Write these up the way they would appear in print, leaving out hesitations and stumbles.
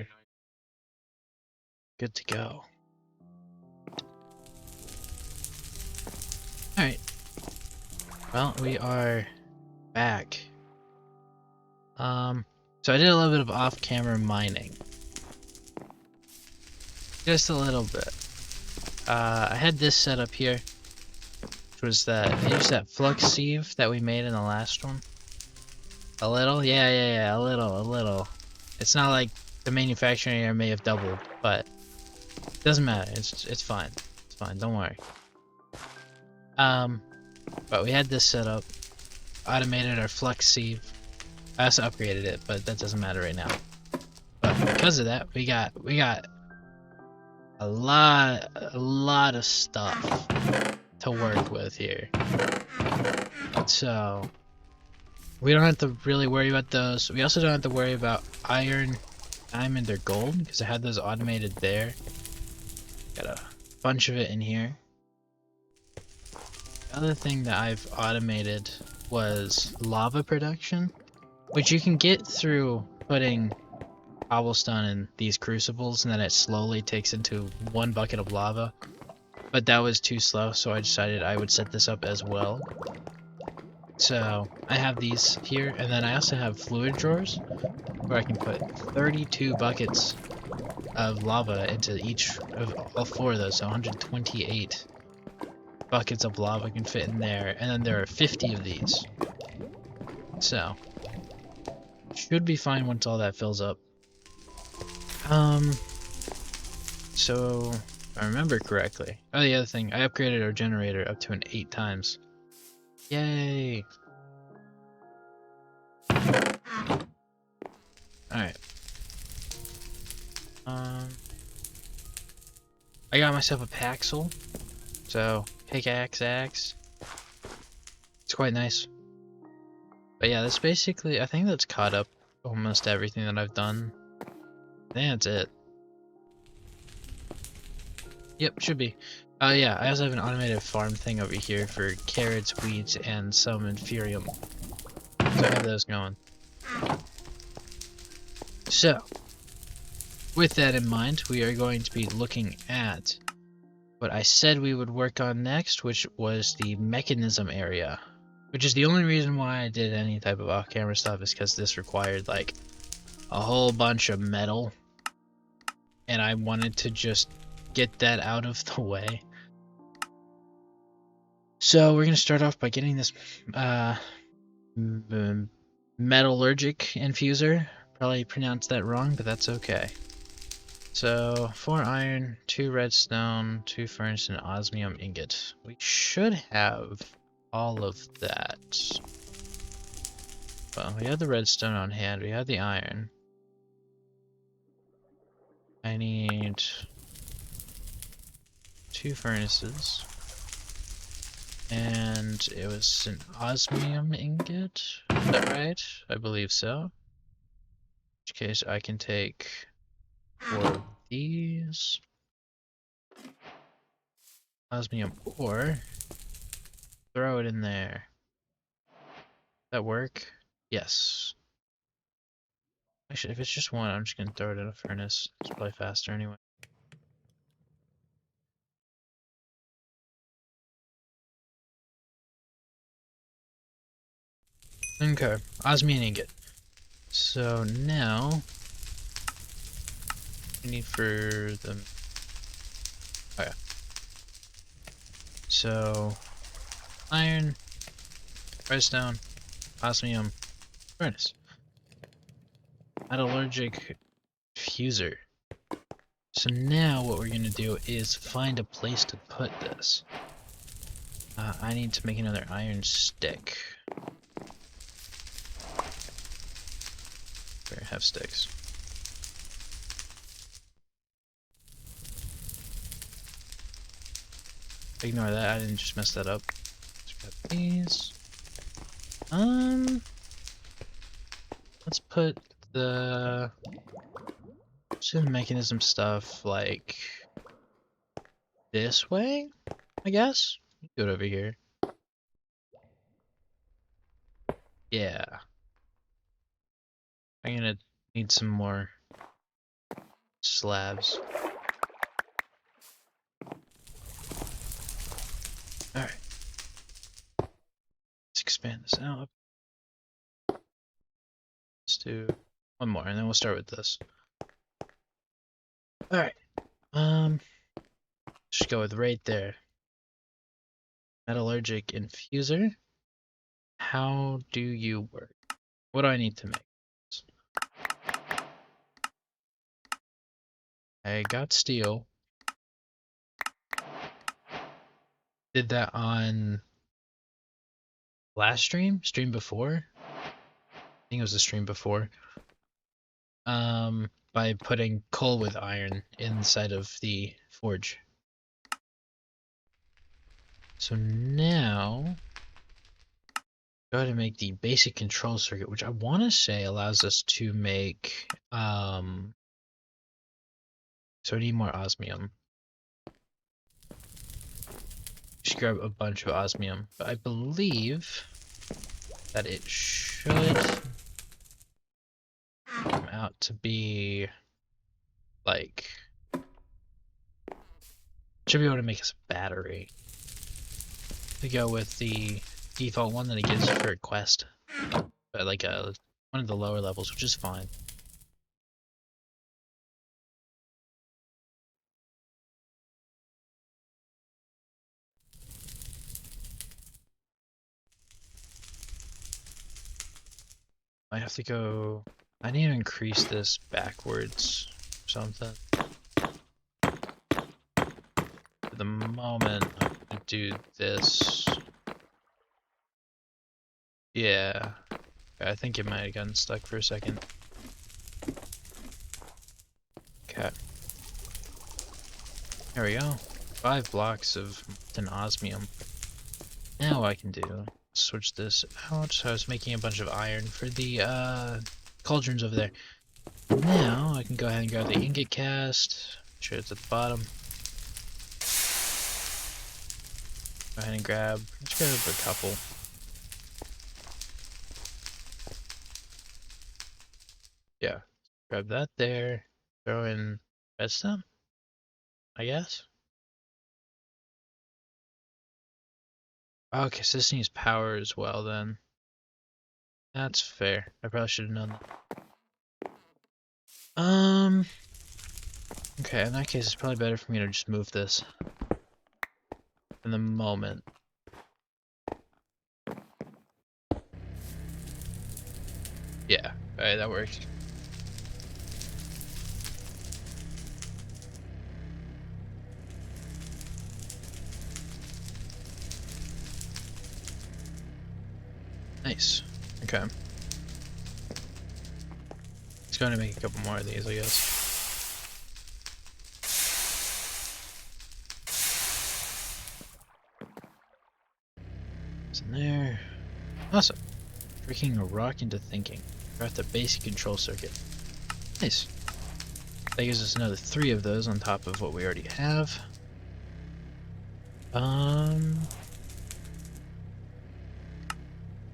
we're good to go. Alright. Well, we are back. So I did a little bit of off-camera mining. Just a little bit. I had this set up here, which was I used that flux sieve that we made in the last one. A little? Yeah, a little. It's not like the manufacturing area may have doubled, but it doesn't matter. It's fine. It's fine, don't worry. But we had this set up, automated our flux sieve. I also upgraded it, but that doesn't matter right now. But because of that, we got a lot of stuff to work with here. So we don't have to really worry about those. We also don't have to worry about iron, diamond, or gold because I had those automated there. Got a bunch of it in here. The other thing that I've automated was lava production, which you can get through putting cobblestone in these crucibles, and then it slowly takes into one bucket of lava. But that was too slow, so I decided I would set this up as well. So I have these here, and then I also have fluid drawers where I can put 32 buckets of lava into each of all 4 of those, so 128 buckets of lava can fit in there, and then there are 50 of these. So should be fine once all that fills up. So if I remember correctly. Oh, the other thing, I upgraded our generator up to an 8 times. Yay! Alright. I got myself a paxel. So, pickaxe axe. It's quite nice. But yeah, that's basically, I think that's caught up almost everything that I've done. I think that's it. Yep, should be. Oh yeah, I also have an automated farm thing over here for carrots, weeds, and some inferium. So I have those going. So, with that in mind, we are going to be looking at what I said we would work on next, which was the mechanism area. Which is the only reason why I did any type of off-camera stuff, is because this required like a whole bunch of metal. And I wanted to just get that out of the way. So we're going to start off by getting this metallurgic infuser. Probably pronounced that wrong, but that's okay. So 4 iron, 2 redstone, 2 furnace, and osmium ingot. We should have all of that. Well, we have the redstone on hand, we have the iron. I need 2 furnaces. And it was an osmium ingot, is that right? I believe so. In which case I can take 4 of these. Osmium ore. Throw it in there. Does that work? Yes. Actually, if it's just one, I'm just gonna throw it in a furnace. It's probably faster anyway. Okay, osmium ingot. So now we need for them. Oh yeah. So iron, redstone, osmium, furnace. Metallurgic fuser. So now what we're gonna do is find a place to put this. I need to make another iron stick. Here, have sticks. Ignore that, I didn't just mess that up. Let's grab these. Let's put the mechanism stuff like this way, I guess. Do it over here. Yeah. I'm gonna need some more slabs. Alright. Let's expand this out. Let's do one more, and then we'll start with this. Alright. Just go with right there. Metallurgic infuser. How do you work? What do I need to make? I got steel. Did that on last stream before? I think it was the stream before. By putting coal with iron inside of the forge. So now, go ahead and make the basic control circuit, which I want to say allows us to make, so we need more osmium. Just grab a bunch of osmium, but I believe that it should come out to be like, should be able to make us a battery. We go with the default one that it gives for a quest, but like one of the lower levels, which is fine. I have to go. I need to increase this backwards or something. For the moment, I'm gonna do this. Yeah, I think it might have gotten stuck for a second. Okay. There we go. 5 blocks of molten osmium. Now I can do. Switch this out. So I was making a bunch of iron for the cauldrons over there. Now I can go ahead and grab the ingot cast. Sure it's at the bottom. Go ahead and let's grab a couple. Yeah, grab that there. Throw in redstone, I guess. Okay, so this needs power as well then. That's fair. I probably should have known that. Okay, in that case it's probably better for me to just move this in the moment. Yeah, alright, that works. Nice. Okay. It's going to make a couple more of these, I guess. It's in there. Awesome. Tricking a rock into thinking. Got the basic control circuit. Nice. That gives us another 3 of those on top of what we already have.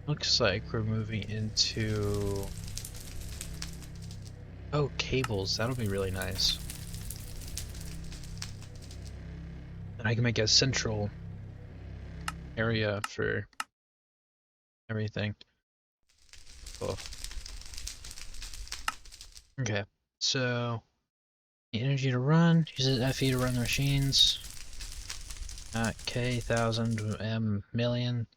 Looks like we're moving into... Oh, cables. That'll be really nice. And I can make a central area for everything. Cool. Okay, so the energy to run, uses FE to run the machines. K, 1000, M, million.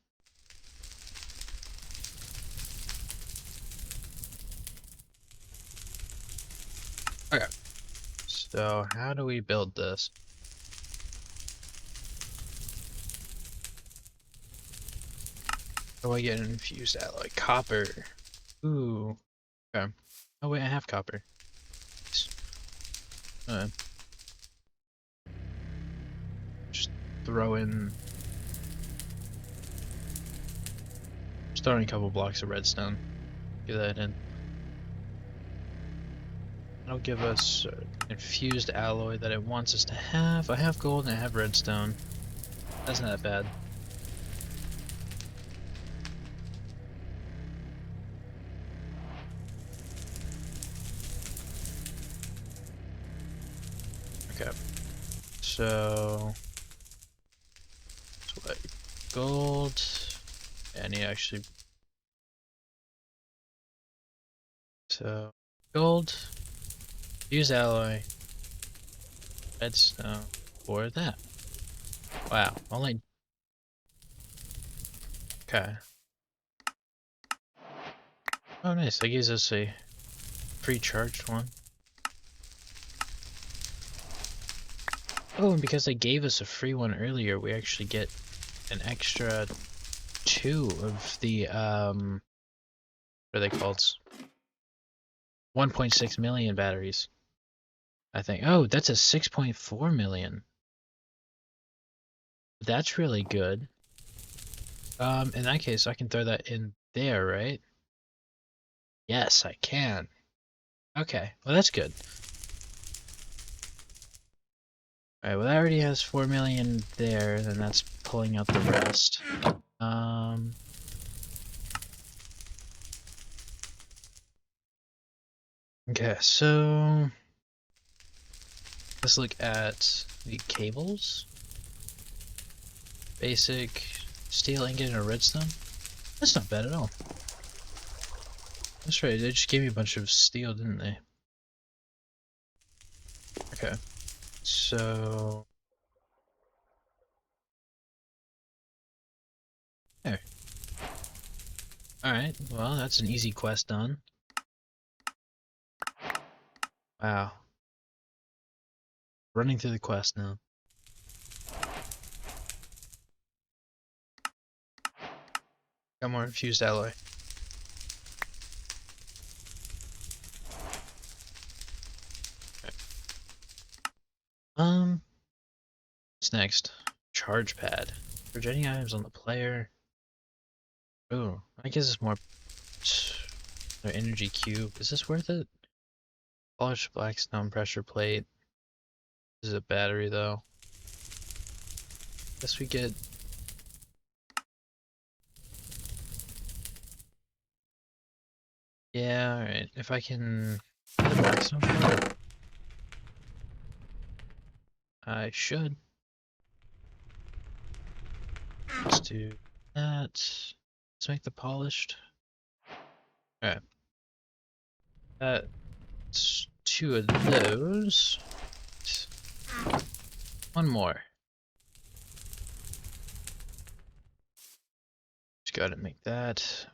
Okay, so how do we build this? How do I get an infused alloy? Copper. Ooh. Okay. Oh wait, I have copper. Nice. Just throw in... Just throw in a couple blocks of redstone. Get that in. That'll give us infused alloy that it wants us to have. I have gold and I have redstone. That's not that bad. Okay. So, what? Gold. Yeah, I need to actually. So, gold. Use alloy. Redstone for that. Wow. Only. Okay. Oh, nice. That gives us a pre-charged one. Oh, and because they gave us a free one earlier, we actually get an extra 2 of the, what are they called? 1.6 million batteries, I think. Oh, that's a 6.4 million. That's really good. In that case, I can throw that in there, right? Yes, I can. Okay, well that's good. Alright, well that already has 4 million there, then that's pulling out the rest. Okay, so let's look at the cables. Basic steel ingot and a redstone. That's not bad at all. That's right, they just gave me a bunch of steel, didn't they? Okay, so there. Alright, well that's an easy quest done. Wow. Running through the quest now. Got more infused alloy. Okay. What's next? Charge pad. Charge any items on the player. Ooh, I guess it's more their energy cube. Is this worth it? Polished blackstone pressure plate. This is a battery though. Guess we get. Yeah, alright. If I can get the blackstone for it, I should. Let's do that. Let's make the polished. Alright. That's 2 of those. One more. Just gotta make that.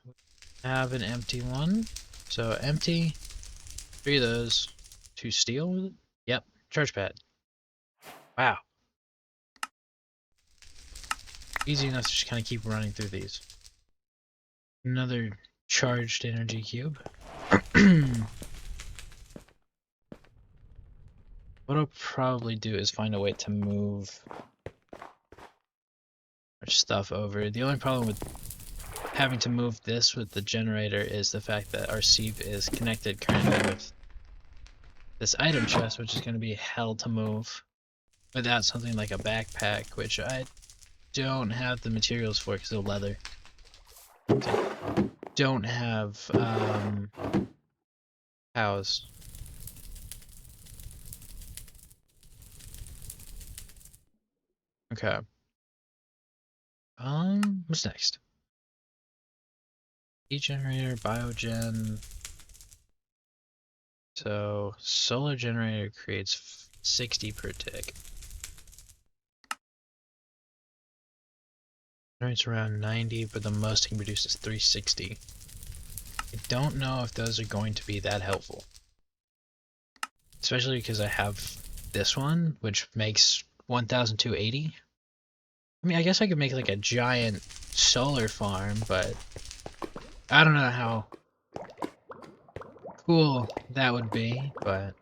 Have an empty one. So empty. 3 of those. 2 steel with it? Yep. Charge pad. Wow. Easy enough to just kind of keep running through these. Another charged energy cube. What I'll probably do is find a way to move our stuff over. The only problem with having to move this with the generator is the fact that our sieve is connected currently with this item chest, which is going to be hell to move without something like a backpack, which I don't have the materials for because of leather. Don't have house. Okay. What's next? Heat generator, biogen. So solar generator creates 60 per tick. Generates around 90, but the most it can produce is 360. I don't know if those are going to be that helpful. Especially because I have this one, which makes 1,280. I mean, I guess I could make like a giant solar farm, but I don't know how cool that would be, but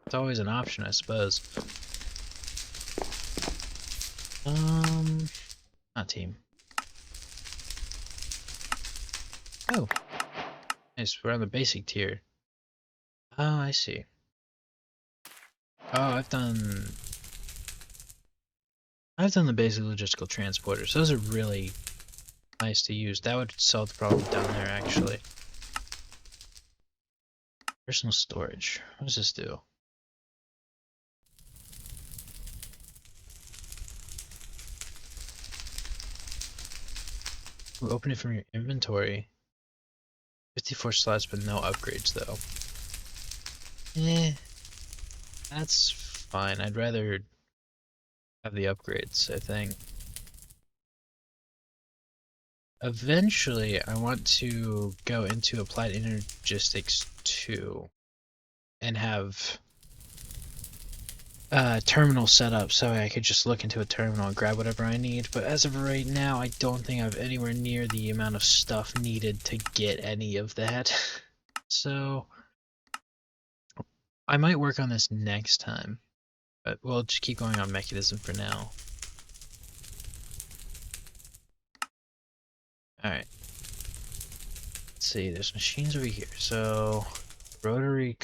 it's always an option, I suppose. Not team. Oh, nice. We're on the basic tier. Oh, I see. Oh, I've done the basic logistical transporters. Those are really nice to use. That would solve the problem down there, actually. Personal storage. What does this do? Open it from your inventory. 54 slots, but no upgrades though. That's fine. I'd rather have the upgrades, I think. Eventually, I want to go into Applied Energistics 2 and have terminal set up so I could just look into a terminal and grab whatever I need, but as of right now I don't think I have anywhere near the amount of stuff needed to get any of that. So I might work on this next time, but we'll just keep going on mechanism for now. Alright, let's see, there's machines over here. So rotary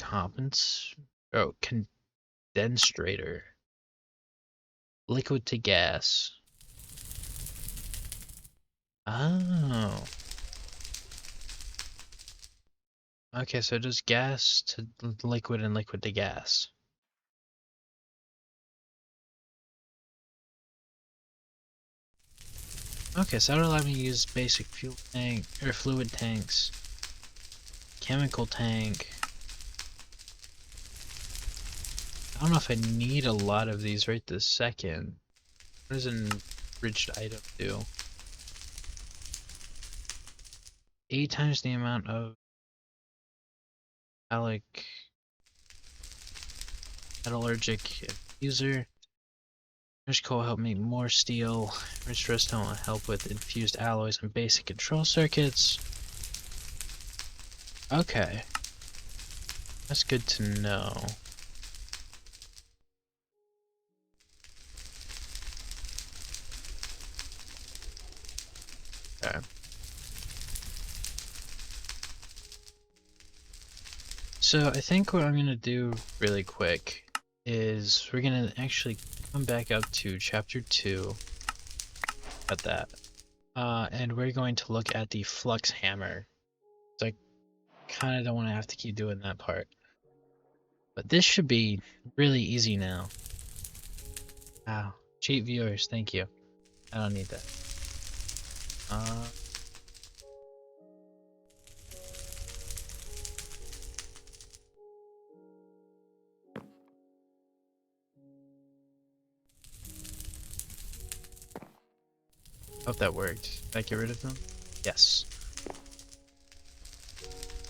condenstrator. Liquid to gas. Oh. Okay, so it does gas to liquid and liquid to gas. Okay, so that'll allow me to use basic fuel tank, or fluid tanks, chemical tank. I don't know if I need a lot of these right this second. What does an enriched item do? 8 times the amount of metallurgic user. Enriched coal will help make more steel. Enriched redstone will help with infused alloys and basic control circuits. Okay. That's good to know. Okay. So I think what I'm gonna do really quick is we're gonna actually come back up to chapter 2 at that. And we're going to look at the flux hammer. So I kinda don't wanna have to keep doing that part. But this should be really easy now. Wow. Cheap viewers, thank you. I don't need that. Hope that worked. Did I get rid of them? Yes.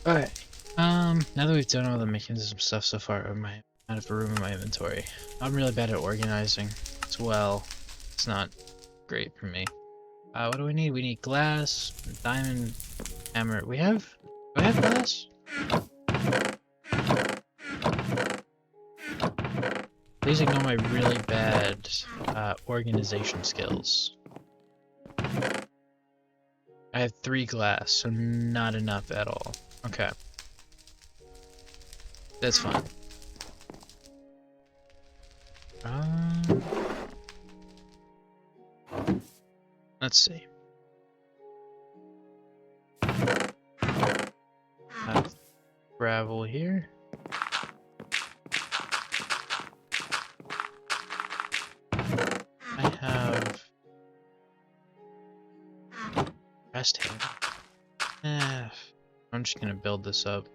Alright. Now that we've done all the mechanism stuff so far, I out of room in my inventory. I'm really bad at organizing as well. It's not great for me. What do we need? We need glass, diamond, hammer. Do I have glass? Please ignore my really bad organization skills. I have 3 glass, so not enough at all. Okay. That's fine. Let's see. I have gravel here. I have rest hand. I'm just gonna build this up.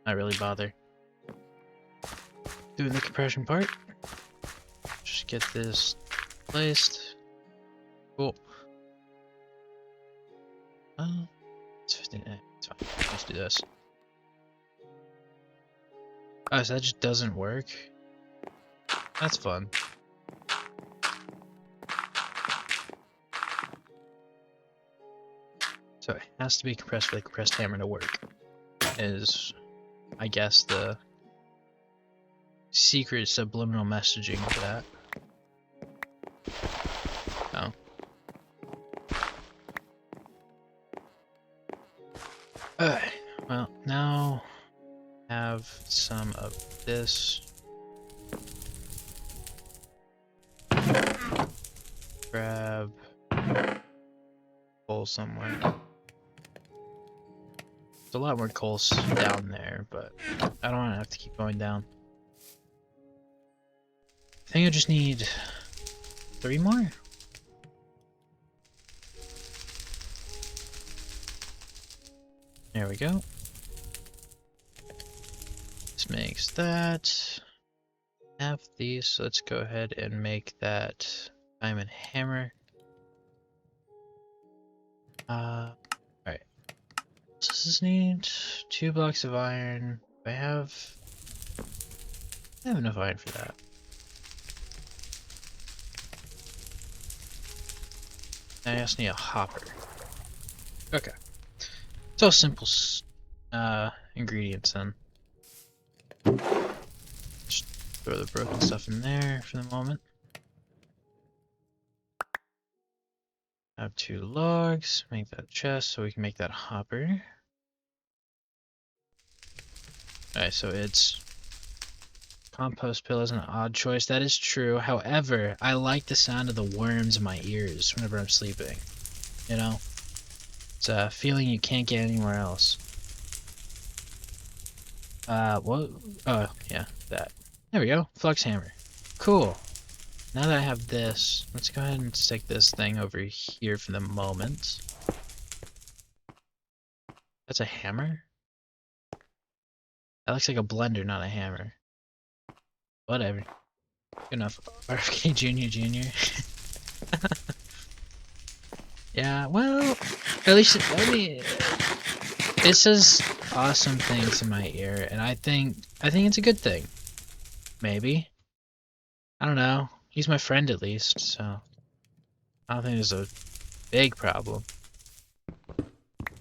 Not really bother doing the compression part. Just get this placed. Cool. It's 15. It's fine. Let's do this. Oh, so that just doesn't work? That's fun. So it has to be compressed for the compressed hammer to work. Is, I guess, the secret subliminal messaging of that. Oh. Alright, well, now have some of this. Grab coal somewhere. There's a lot more coal down there, but I don't want to have to keep going down. I think I just need 3 more. There we go. This makes that. Have these, so let's go ahead and make that diamond hammer. Alright. So does this need 2 blocks of iron? I have enough iron for that. Now I just need a hopper. Okay. It's all simple ingredients then. Just throw the broken stuff in there for the moment. Have 2 logs, make that chest so we can make that hopper. Alright, so it's compost pill is an odd choice. That is true. However, I like the sound of the worms in my ears whenever I'm sleeping. You know? It's a feeling you can't get anywhere else. What? Oh, yeah, that. There we go. Flux hammer. Cool. Now that I have this, let's go ahead and stick this thing over here for the moment. That's a hammer? That looks like a blender, not a hammer. Whatever. Good enough. RFK Jr. Yeah, well, at least, I mean, it says awesome things in my ear, and I think it's a good thing. Maybe. I don't know. He's my friend at least, so I don't think there's a big problem.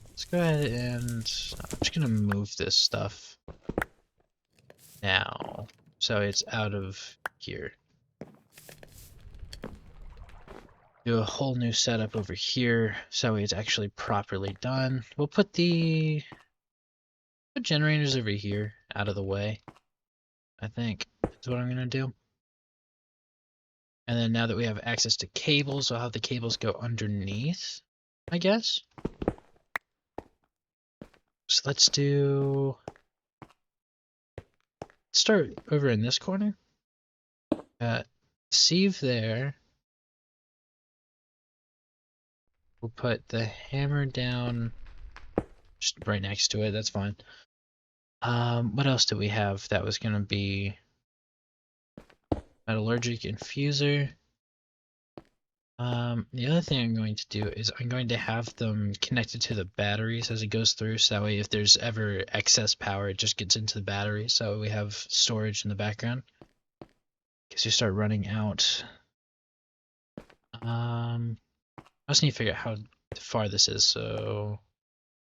Let's go ahead and I'm just gonna move this stuff now, so it's out of here. Do a whole new setup over here, so it's actually properly done. We'll put the generators over here, out of the way. I think that's what I'm gonna do. And then now that we have access to cables, I'll have the cables go underneath, I guess. So let's start over in this corner. Sieve there. We'll put the hammer down just right next to it, that's fine. What else do we have that was gonna be metallurgic infuser? The other thing I'm going to do is I'm going to have them connected to the batteries as it goes through, so that way if there's ever excess power, it just gets into the battery, so we have storage in the background. Because you start running out. I just need to figure out how far this is, so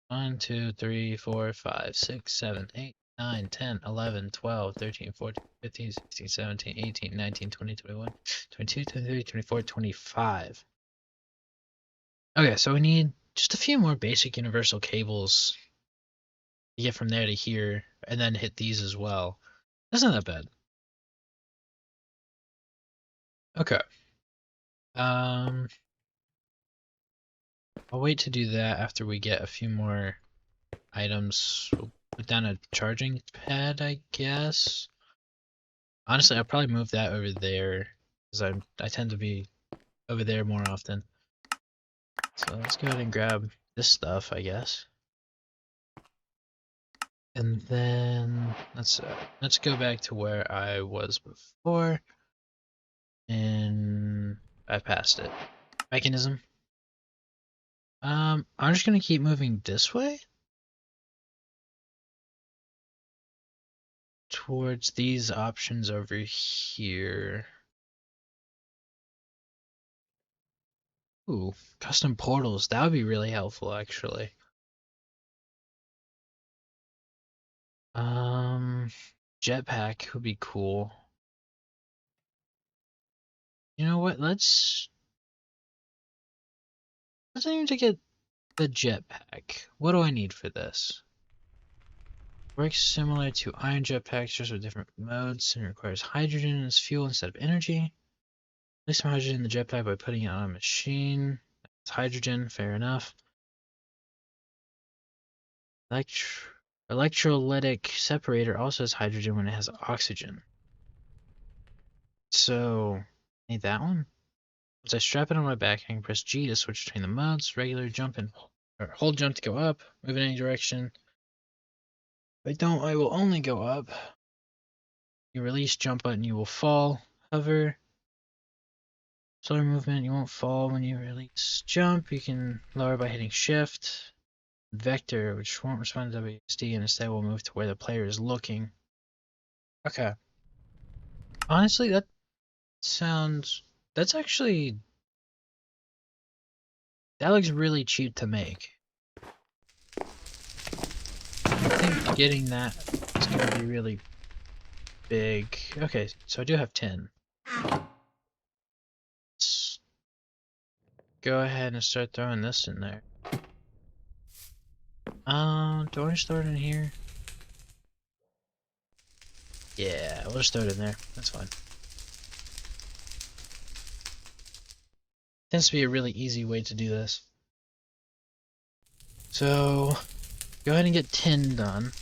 1, 2, 3, 4, 5, 6, 7, 8, 9, 10, 11, 12, 13, 14, 15, 16, 17, 18, 19, 20, 21, 22, 23, 24, 25. Okay, so we need just a few more basic universal cables to get from there to here, and then hit these as well. That's not that bad. Okay. I'll wait to do that after we get a few more items. We'll put down a charging pad, I guess. Honestly, I'll probably move that over there, because I tend to be over there more often. So let's go ahead and grab this stuff, I guess. And then let's go back to where I was before. And I passed it. Mechanism. I'm just gonna keep moving this way towards these options over here. Ooh, custom portals. That would be really helpful, actually. Jetpack would be cool. You know what? Let's aim to get the jetpack. What do I need for this? Works similar to iron jetpacks, just with different modes, and requires hydrogen as fuel instead of energy. Place some hydrogen in the jetpack by putting it on a machine. It's hydrogen, fair enough. Electrolytic separator also has hydrogen when it has oxygen. So, need that one? Once I strap it on my back, I can press G to switch between the modes, regular, jump, and or hold jump to go up, move in any direction. If I don't, I will only go up. You release jump button, you will fall. Hover. Slower movement, you won't fall when you release jump. You can lower by hitting shift. Vector, which won't respond to WSD and instead will move to where the player is looking. Okay. Honestly, that's actually, that looks really cheap to make. I think getting that is going to be really big. Okay, so I do have 10. Let's go ahead and start throwing this in there. Do I start in here? Yeah, we'll just throw it in there. That's fine. Tends to be a really easy way to do this. So, go ahead and get 10 done.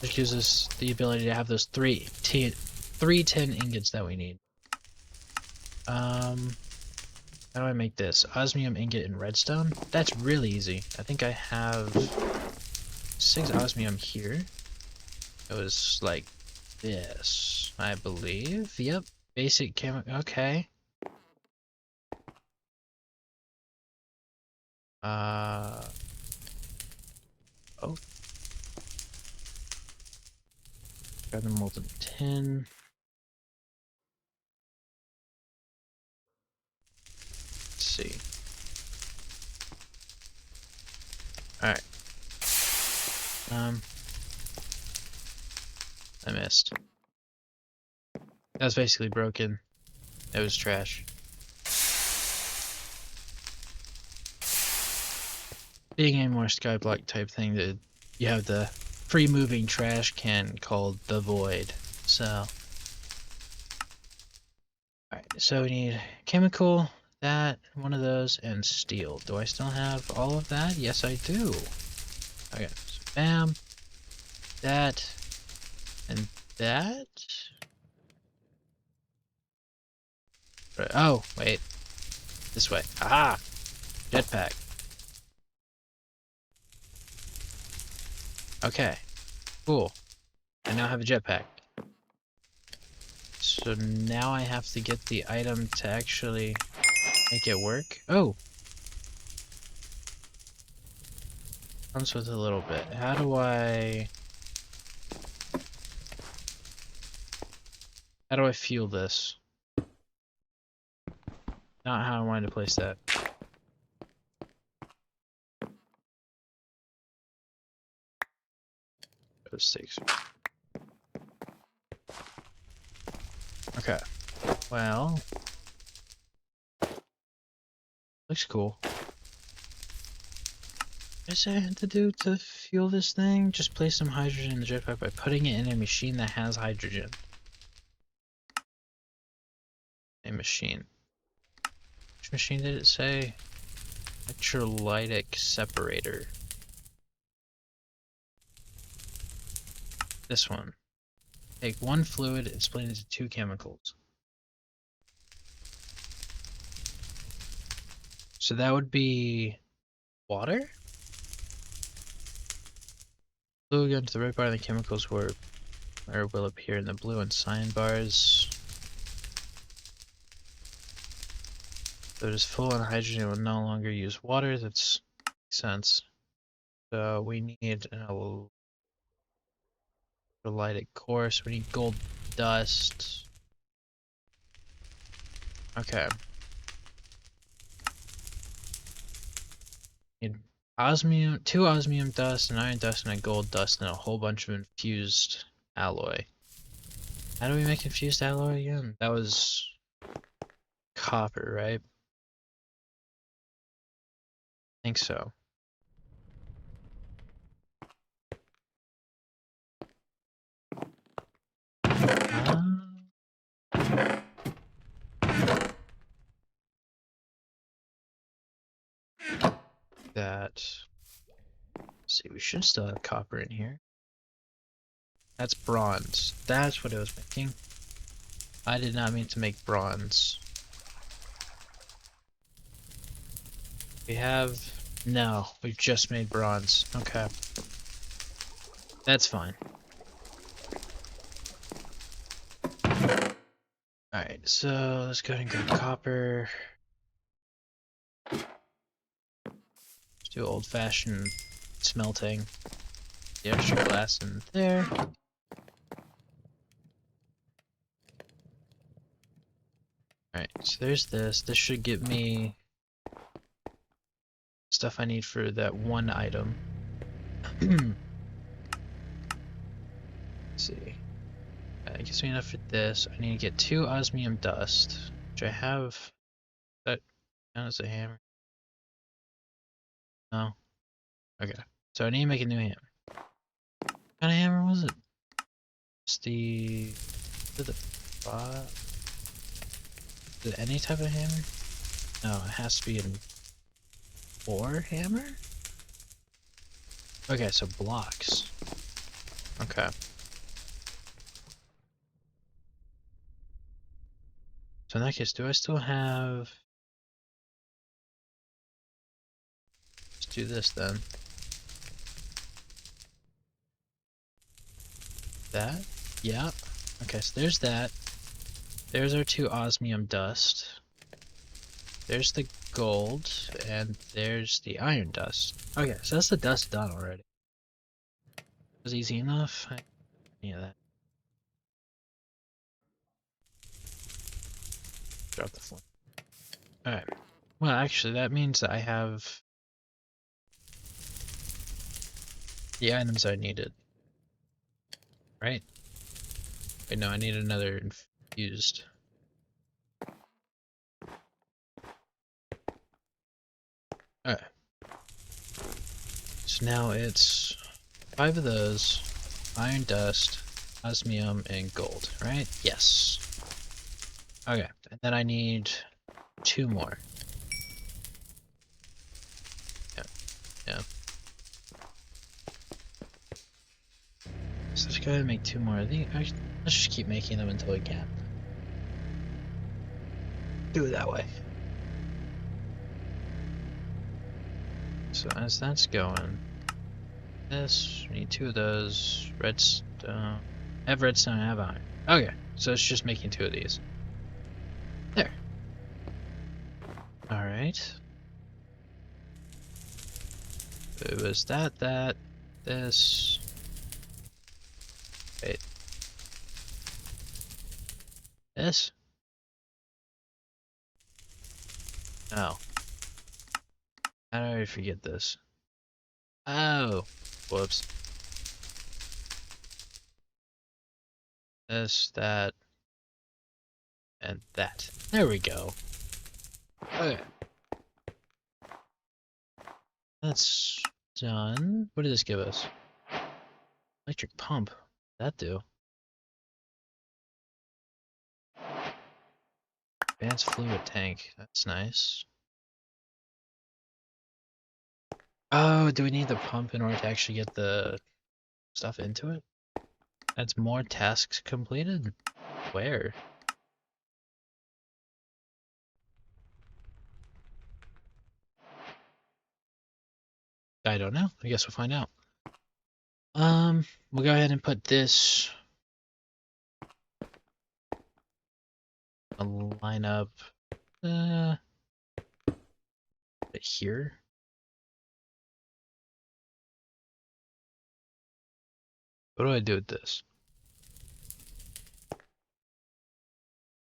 Which gives us the ability to have those three 10 ingots that we need. How do I make this? Osmium ingot and redstone? That's really easy. I think I have 6 osmium here. It was like this, I believe. Yep. Basic okay. Oh. Grab the molten tin. Let's see. Alright. I missed. That was basically broken. It was trash. Being a more skyblock type thing, that you have the free moving trash can called the void. So alright, so we need chemical, that, one of those, and steel. Do I still have all of that? Yes, I do. Okay, so bam, that, and that. Oh, wait. This way. Ah! Jetpack. Okay. Cool. I now have a jetpack. So now I have to get the item to actually make it work. Oh! Comes with a little bit. How do I fuel this? Not how I wanted to place that. Those stakes. Okay. Well, looks cool. What does I have to do to fuel this thing? Just place some hydrogen in the jetpack by putting it in a machine that has hydrogen. A machine. Which machine did it say? Electrolytic separator. This one. Take one fluid and split it into 2 chemicals. So that would be water? Fluid go into the red bar and the chemicals will appear in the blue and cyan bars. So it is full on hydrogen, it will no longer use water. That makes sense. So we need an electrolytic core, so we need gold dust. Okay. Need osmium, 2 osmium dust, an iron dust, and a gold dust, and a whole bunch of infused alloy. How do we make infused alloy again? That was copper, right? I think so. Let's see, we should still have copper in here. That's bronze. That's what I was making. I did not mean to make bronze. We have... No, we've just made bronze. Okay. That's fine. Alright, so let's go ahead and grab copper. Let's do old-fashioned smelting. The extra glass in there. Alright, so there's this. This should give me stuff I need for that one item. Let's see. That gives me enough for this. I need to get 2 osmium dust, which I have. That count as a hammer? No. Okay. So I need to make a new hammer. What kind of hammer was it? It's the... Is it any type of hammer? No, it has to be an ore hammer? Okay, so blocks. Okay. So in that case, do I still have... Let's do this then. That? Yeah. Okay, so there's that. There's our 2 osmium dust. There's the gold, and there's the iron dust. Okay, so that's the dust done already. Was easy enough? Yeah, that. Drop the flint. Alright. Well, actually, that means that I have the items I needed. Right? Wait, no, I need another infused. Alright. So now it's 5 of those, iron dust, osmium, and gold, right? Yes. Okay, and then I need 2 more. Yeah. So let's go ahead and make 2 more of these. Let's just keep making them until we can. Do it that way. So as that's going, this, we need 2 of those. Redstone. I have redstone, I have iron. Okay, so it's just making 2 of these. There. Alright. It was that, this. Wait. This? Oh. How did I forget this? Oh. Whoops. This, that, and that. There we go. Okay. That's done. What did this give us? Electric pump. What'd that do? Advanced fluid tank. That's nice. Oh, do we need the pump in order to actually get the stuff into it? That's more tasks completed? Where? I don't know. I guess we'll find out. We'll go ahead and put this line up right here. What do I do with this?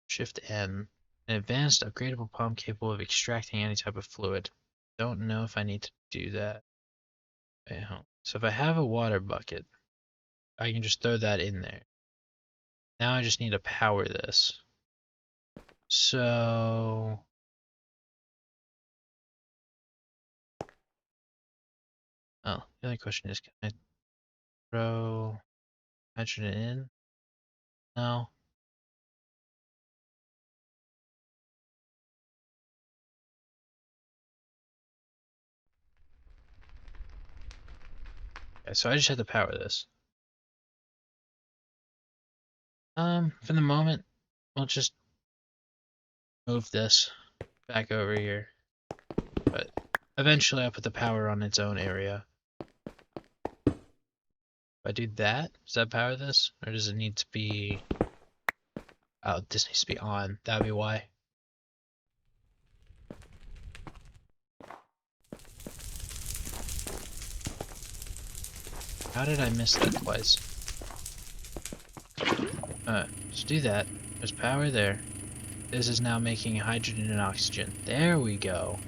Shift N. An advanced upgradable pump capable of extracting any type of fluid. Don't know if I need to do that. Wait, hold on. So if I have a water bucket, I can just throw that in there. Now I just need to power this. So... Oh, the only question is, can I throw hydrogen in? No. Okay, so I just have to power this. For the moment, we'll just move this back over here. But Eventually I'll put the power on its own area. If I do that, does that power this? Or does it need to be... Oh, this needs to be on. That'd be why. How did I miss that twice? Let's do that. There's power there. This is now making hydrogen and oxygen. There we go.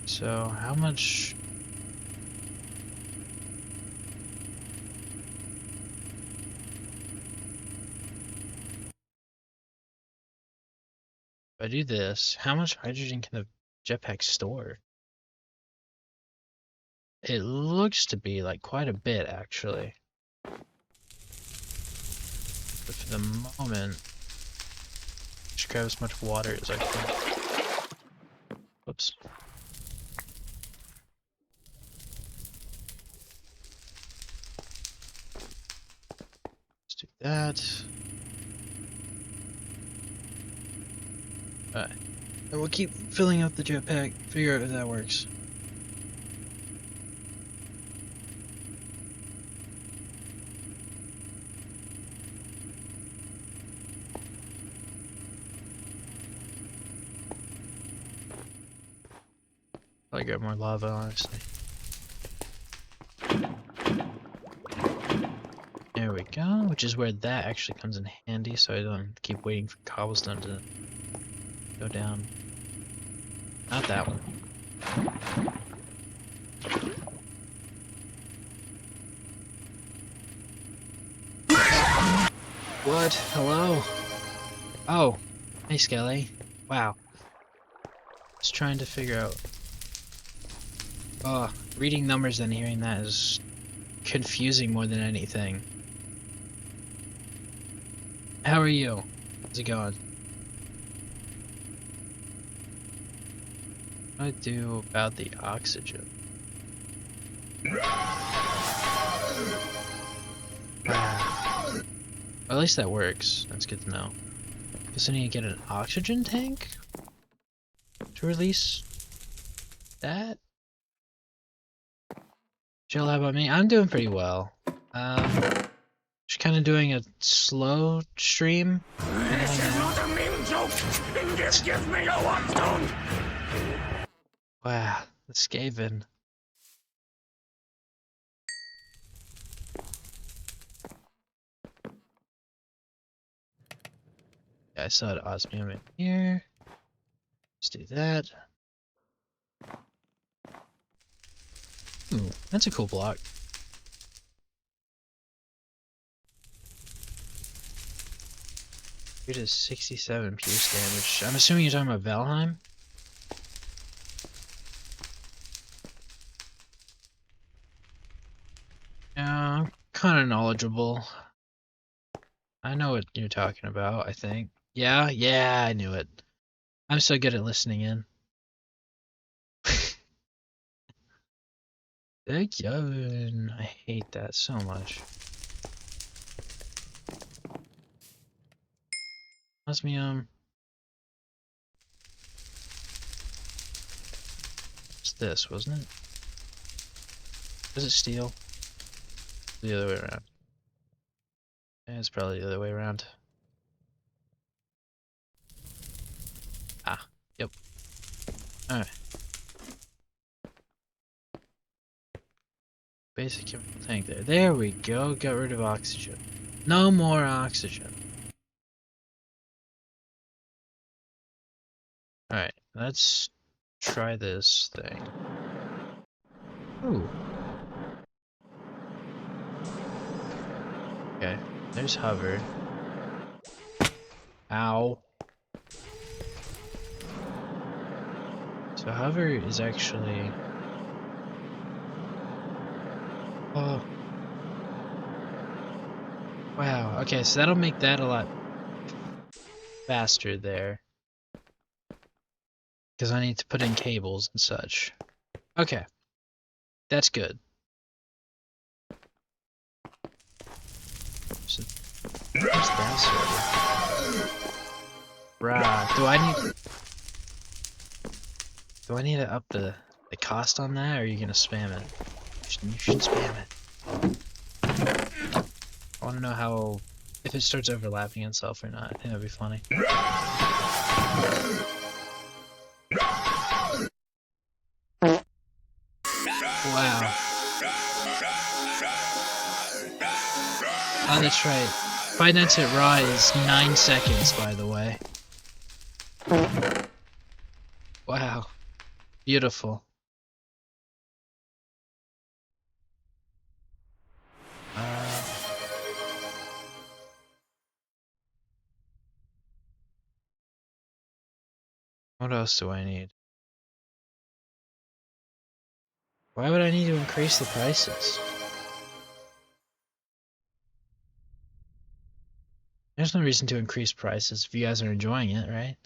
So, how much... If I do this, how much hydrogen can the jetpack store? It looks to be like quite a bit, actually. But for the moment, just grab as much water as I can. Whoops. Let's do that. Alright. And we'll keep filling up the jetpack, figure out if that works. I'll get more lava, honestly. There we go, which is where that actually comes in handy, so I don't have to keep waiting for cobblestone to go down. Not that one. What? Hello? Oh, hey Skelly. Wow. Just trying to figure out... Oh, reading numbers and hearing that is confusing more than anything. How are you? How's it going? What do I do about the oxygen? Well, at least that works. That's good to know. Guess I need to get an oxygen tank to release that. Jill, how about me? I'm doing pretty well. Just kind of doing a slow stream. This is not a mean joke. Just give me a one-stone. Wow, the Skaven. Yeah, I saw an osmium in here. Let's do that. Ooh, that's a cool block. It is 67 pierce damage. I'm assuming you're talking about Valheim? Yeah, I'm kind of knowledgeable. I know what you're talking about, I think. Yeah, I knew it. I'm so good at listening in. Thank you. I hate that so much. Osmium. It's this, wasn't it? Was it steel? The other way around. Yeah, it's probably the other way around. Ah, yep. Alright. Basic chemical tank there. There we go. Got rid of oxygen. No more oxygen. Alright, let's try this thing. Ooh. Okay, there's hover. Ow. So hover is actually... Oh. Wow, okay, so that'll make that a lot faster there. Because I need to put in cables and such. Okay. That's good. Where's that sorted? Bruh, do I need to up the cost on that, or are you gonna spam it? You should spam it. I wanna know how, if it starts overlapping itself or not. I think that'd be funny. Wow. Oh, that's right. 5 Nights at Raw is 9 seconds, by the way. Wow. Beautiful. What else do I need? Why would I need to increase the prices? There's no reason to increase prices if you guys are enjoying it, right?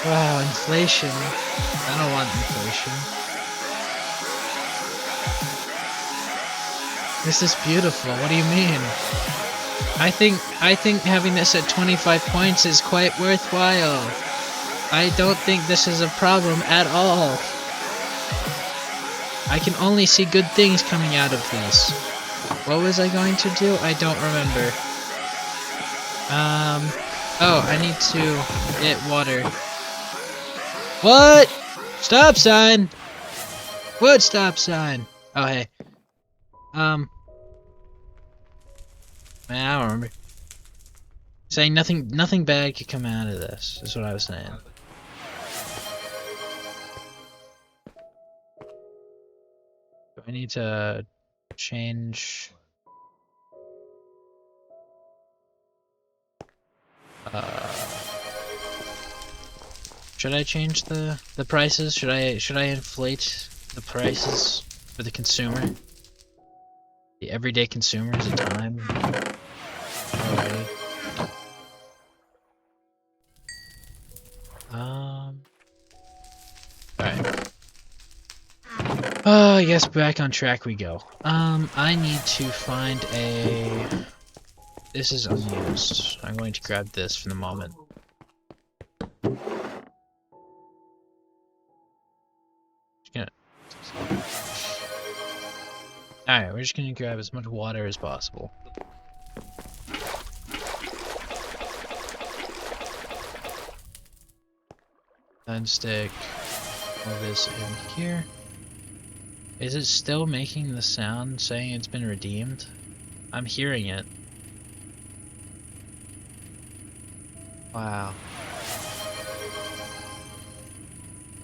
Wow, inflation. I don't want inflation. This is beautiful. What do you mean? I think having this at 25 points is quite worthwhile. I don't think this is a problem at all. I can only see good things coming out of this. What was I going to do? I don't remember. Oh, I need to get water. What? Stop sign! What stop sign? Oh, hey. Man, I don't remember. Saying nothing bad could come out of this, is what I was saying. Do I need to change... should I change the prices? Should I inflate the prices for the consumer? The everyday consumers at time? Alrighty. Alright. I guess back on track we go. I need to find a... This is unused. I'm going to grab this for the moment. Alright, we're just gonna grab as much water as possible. Then stick all this in here. Is it still making the sound saying it's been redeemed? I'm hearing it. Wow.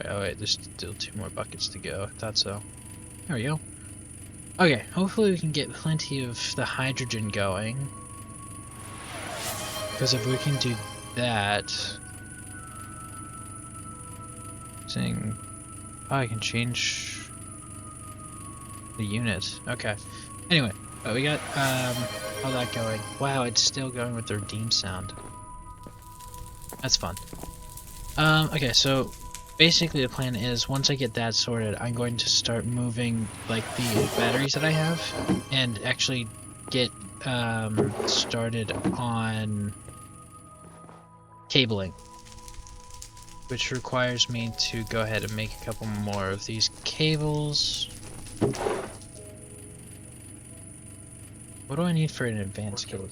Oh wait, there's still 2 more buckets to go. I thought so. There we go. Okay, hopefully we can get plenty of the hydrogen going. Because if we can do that... Saying... Oh, I can change... the unit. Okay. Anyway, but we got all that going. Wow, it's still going with the redeem sound. That's fun. Okay, so basically the plan is once I get that sorted, I'm going to start moving like the batteries that I have and actually get started on cabling, which requires me to go ahead and make a couple more of these cables. What do I need for an advanced cable?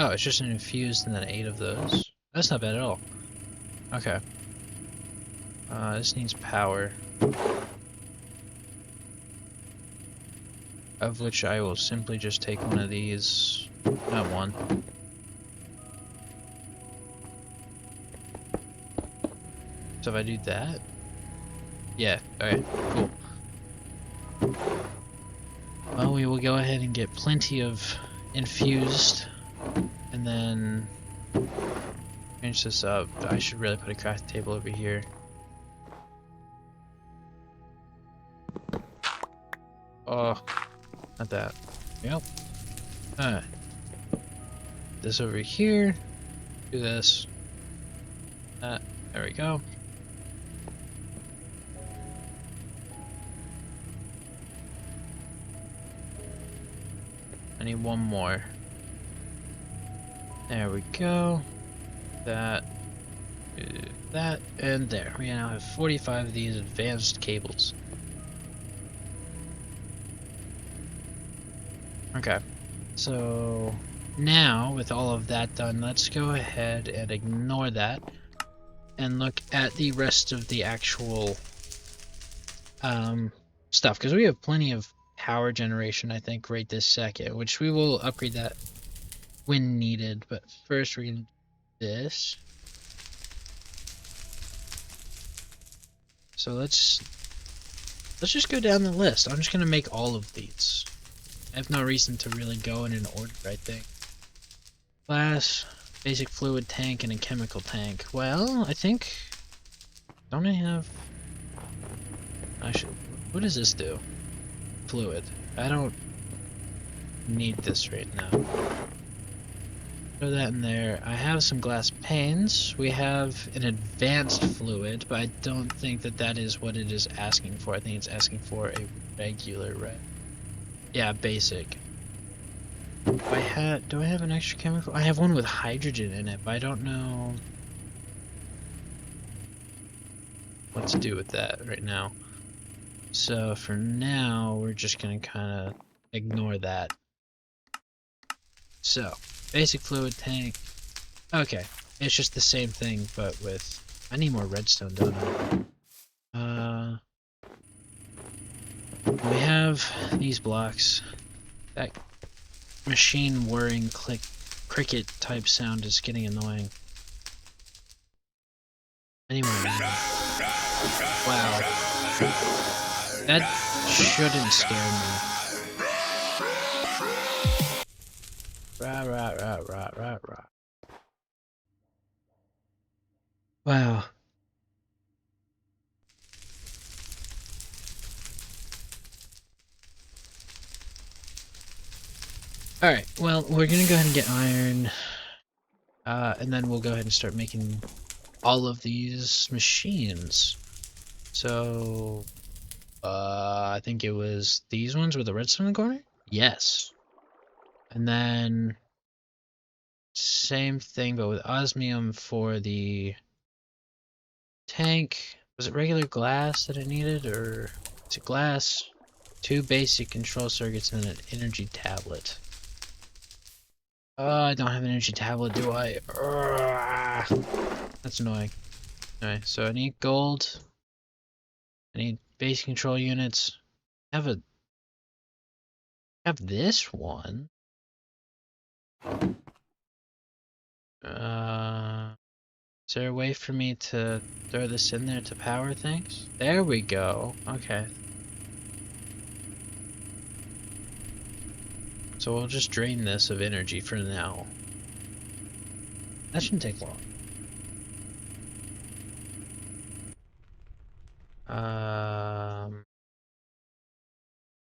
Oh, it's just an infused and then 8 of those. That's not bad at all. Okay. This needs power. Of which I will simply just take one of these. Not one. So if I do that? Yeah, okay, cool. Well, we will go ahead and get plenty of infused. And then finish this up. I should really put a craft table over here. Oh, not that. Yep. Alright. This over here. Do this. There we go. I need one more. There we go. That, that, and there. We now have 45 of these advanced cables. Okay, so now with all of that done, let's go ahead and ignore that and look at the rest of the actual stuff, because we have plenty of power generation, I think, right this second, which we will upgrade that when needed. But first we're gonna do this. So let's just go down the list. I'm just gonna make all of these. I have no reason to really go in an order, I think. Glass, basic fluid tank, and a chemical tank. Well, I think, don't I have, what does this do? Fluid. I don't need this right now. Throw that in there. I have some glass panes. We have an advanced fluid, but I don't think that that is what it is asking for. I think it's asking for a regular, right? Yeah, basic. Do I have an extra chemical? I have one with hydrogen in it, but I don't know what to do with that right now. So for now, we're just gonna kind of ignore that. So, basic fluid tank. Okay, it's just the same thing, but with... I need more redstone, don't I? We have these blocks. That machine whirring cricket type sound is getting annoying. Anyway, wow. That shouldn't scare me. Rah, rah, rah, rah, rah, rah. Wow. Alright, well, we're gonna go ahead and get iron. And then we'll go ahead and start making all of these machines. So, I think it was these ones with the redstone in the corner? Yes. And then, same thing, but with osmium for the tank. Was it regular glass that I needed, or is it glass? 2 basic control circuits and an energy tablet. I don't have an energy tablet, do I? That's annoying. Alright, so I need gold. I need base control units. I have this one. Is there a way for me to throw this in there to power things? There we go. Okay. So we'll just drain this of energy for now. That shouldn't take long.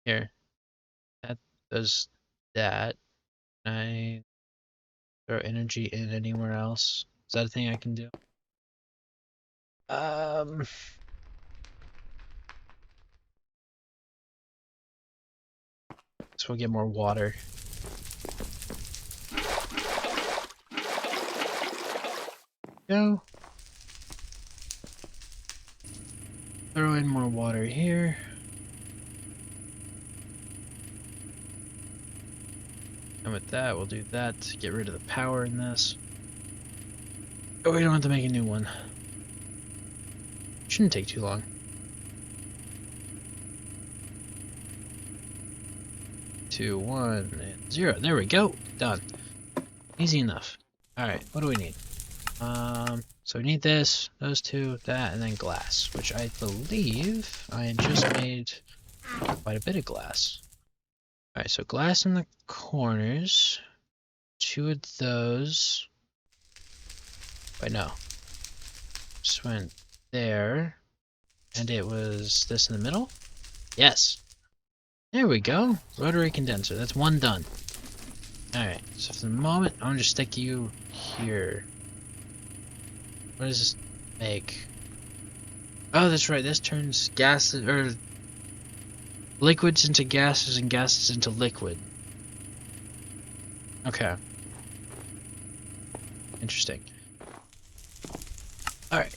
Here. That does that. Can I throw energy in anywhere else? Is that a thing I can do? So we'll get more water. Go. Throw in more water here. And with that, we'll do that to get rid of the power in this. Oh, we don't have to make a new one. Shouldn't take too long. 2, 1, and 0. There we go. Done. Easy enough. Alright, what do we need? So we need this, those two, that, and then glass, which I believe I just made quite a bit of glass. Alright, so glass in the corners. 2 of those. Wait, no. Just went there. And it was this in the middle? Yes. There we go. Rotary condenser. That's 1 done. Alright, so for the moment, I'm gonna just stick you here. What does this make? Oh, that's right. This turns gases, or liquids into gases and gases into liquid. Okay. Interesting. Alright.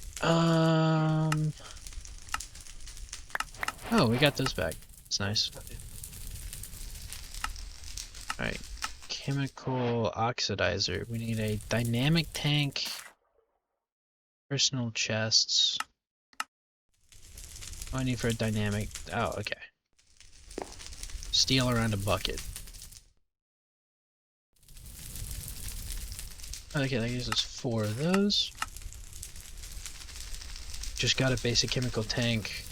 Oh, we got those back. That's nice. Alright. Chemical oxidizer. We need a dynamic tank. Personal chests. What do I need for a dynamic? Oh, okay. Steel around a bucket. Okay, that gives us 4 of those. Just got a basic chemical tank.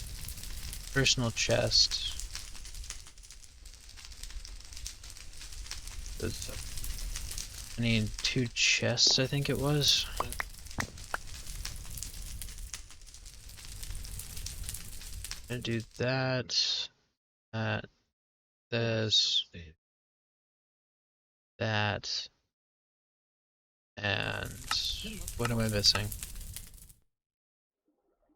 Personal chest. I need 2 chests, I think it was. Gonna do that. This. That. And what am I missing?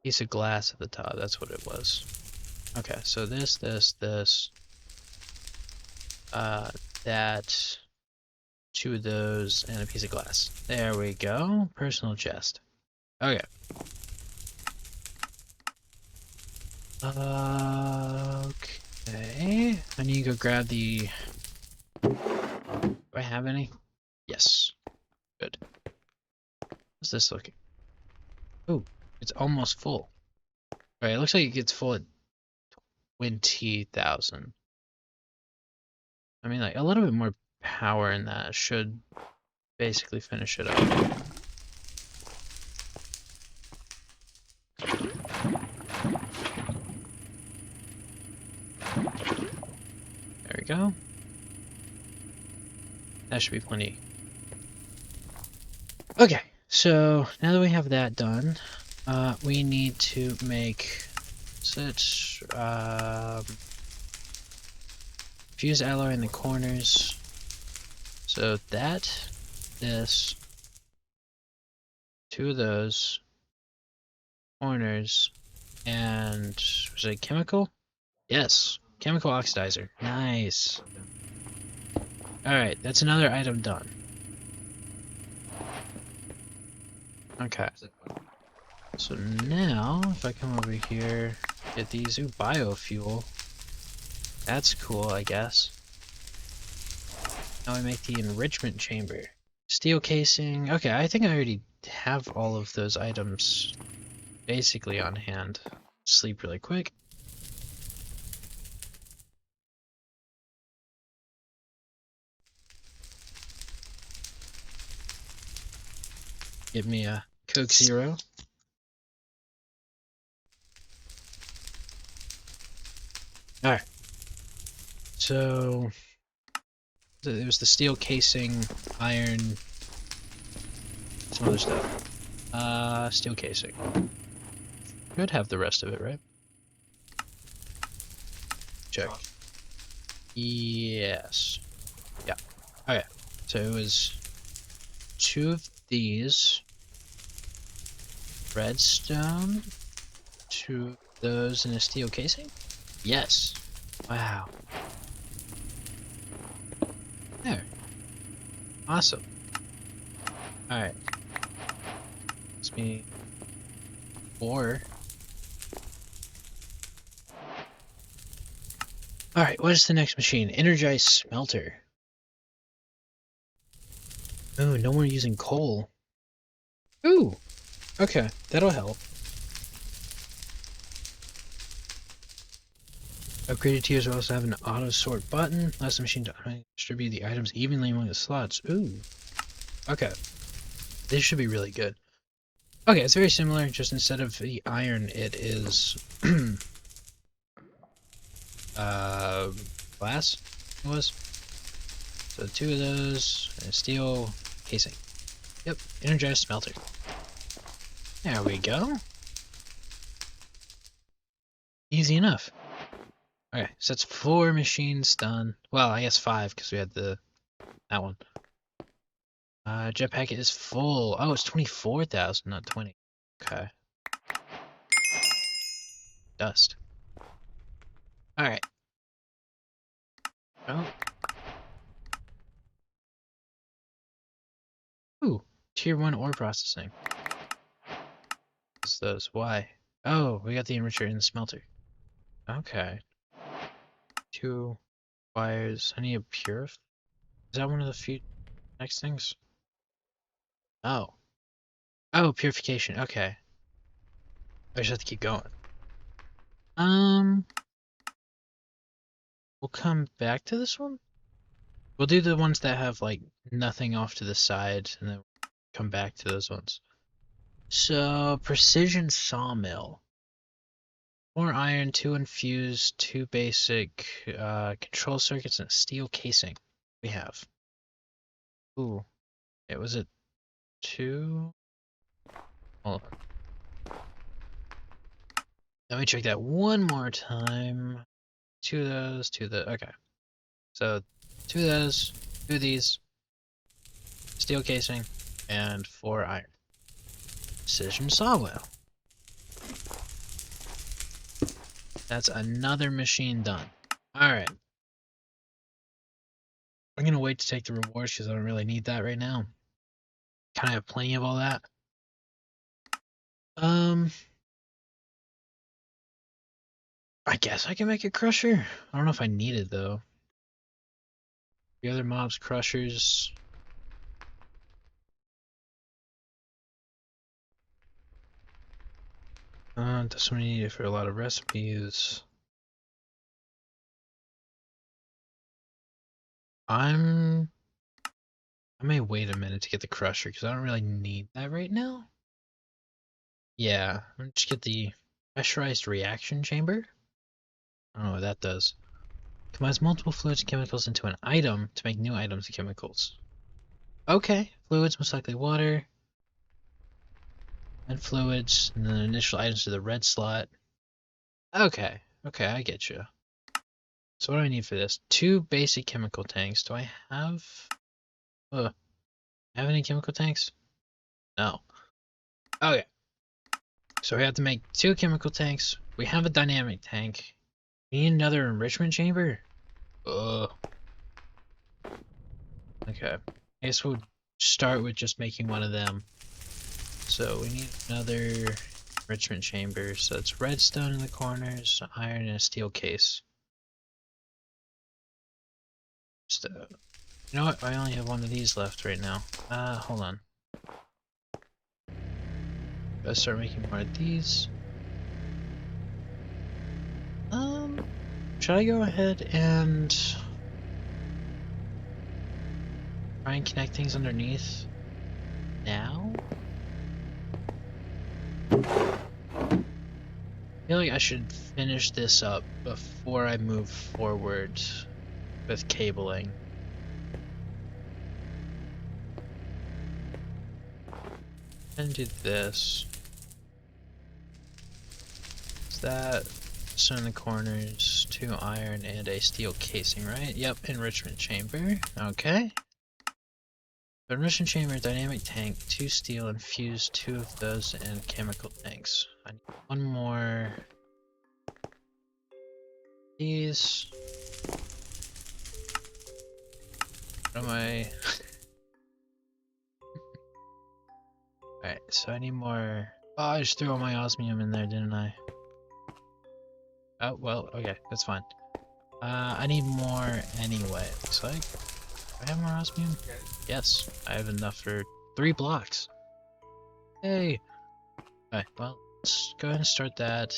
Piece of glass at the top, that's what it was. Okay, so this, that, 2 of those, and a piece of glass. There we go. Personal chest. Okay. Okay. I need to go grab the... Do I have any? Yes. Good. How's this looking? Oh, it's almost full. Alright, it looks like it gets full at 20,000. I mean, like, a little bit more power in that should basically finish it up. There we go. That should be plenty. Okay, so now that we have that done, we need to make such fuse alloy in the corners. So that, this, 2 of those corners, and was it chemical? Yes, chemical oxidizer. Nice. Alright, that's another item done. Okay. So now, if I come over here, get these, ooh, biofuel. That's cool, I guess. Now we make the enrichment chamber. Steel casing. Okay, I think I already have all of those items basically on hand. Sleep really quick. Give me a Coke Zero. Alright. So it was the steel casing, iron, some other stuff. Steel casing. Could have the rest of it, right? Check. Yes. Yeah. Okay. So it was 2 of these. Redstone. 2 of those in a steel casing? Yes. Wow. There. Awesome. Alright. Let's me 4. Alright, what is the next machine? Energized smelter. Oh, no more using coal. Ooh! Okay, that'll help. Upgraded tiers will also have an auto sort button. Allows the machine to distribute the items evenly among the slots. Ooh. Okay. This should be really good. Okay, it's very similar, just instead of the iron, it is glass it was. So 2 of those, and a steel casing. Yep, energized smelter. There we go. Easy enough. Okay, so that's 4 machines done. Well, I guess 5, because we had that one. Jetpack is full. Oh, it's 24,000, not 20. Okay. Dust. Alright. Oh. Tier 1 ore processing. What's those? Why? Oh, we got the enricher in the smelter. Okay. 2 wires. I need a purif. Is that one of the few next things? Oh. Oh, purification. Okay. I just have to keep going. We'll come back to this one. We'll do the ones that have like nothing off to the side, and then come back to those ones. So, precision sawmill. 4 iron, 2 infused, 2 basic control circuits, and a steel casing. We have. Ooh. It was it 2? Hold on. Let me check that one more time. 2 of those, 2 of the. Okay. So, 2 of those, 2 of these, steel casing, and 4 iron. Precision sawmill. That's another machine done. Alright. I'm gonna wait to take the rewards because I don't really need that right now. Kind of have plenty of all that. I guess I can make a crusher. I don't know if I need it though. The other mobs, crushers. Doesn't really need it for a lot of recipes. I may wait a minute to get the crusher because I don't really need that right now. Yeah, I'm just get the pressurized reaction chamber. I don't know what that does. Combines multiple fluids and chemicals into an item to make new items and chemicals. Okay, fluids, most likely water. And fluids, and then initial items to the red slot. Okay, okay, I get you. So what do I need for this? 2 basic chemical tanks. Do I have... have any chemical tanks? No. Okay. So we have to make 2 chemical tanks. We have a dynamic tank. We need another enrichment chamber? Okay. I guess we'll start with just making one of them. So we need another enrichment chamber. So it's redstone in the corners, iron, and a steel case. Just, you know what? I only have one of these left right now. Hold on. Gotta start making more of these. Should I go ahead and try and connect things underneath now? I feel like I should finish this up before I move forward with cabling. And do this. Is that so in the corners, 2 iron and a steel casing, right? Yep, enrichment chamber. Okay. Enrichment chamber, dynamic tank, 2 steel, infuse 2 of those, and chemical tanks. I need one more. These. What am I? Alright, so I need more. Oh, I just threw all my osmium in there, didn't I? Oh, well, okay, that's fine. I need more anyway, it looks like. Do I have more osmium? Yes, I have enough for 3 blocks. Hey! Alright, well, let's go ahead and start that.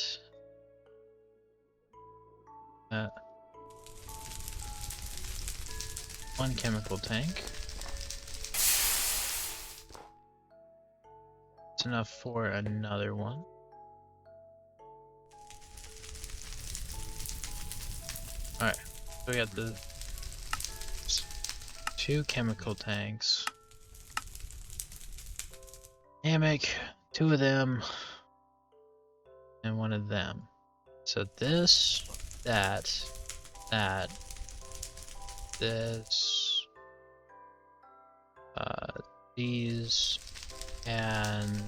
One chemical tank. It's enough for another one. Alright, so we got the 2 chemical tanks. Hammock, 2 of them, and 1 of them. So this, that, this, these, and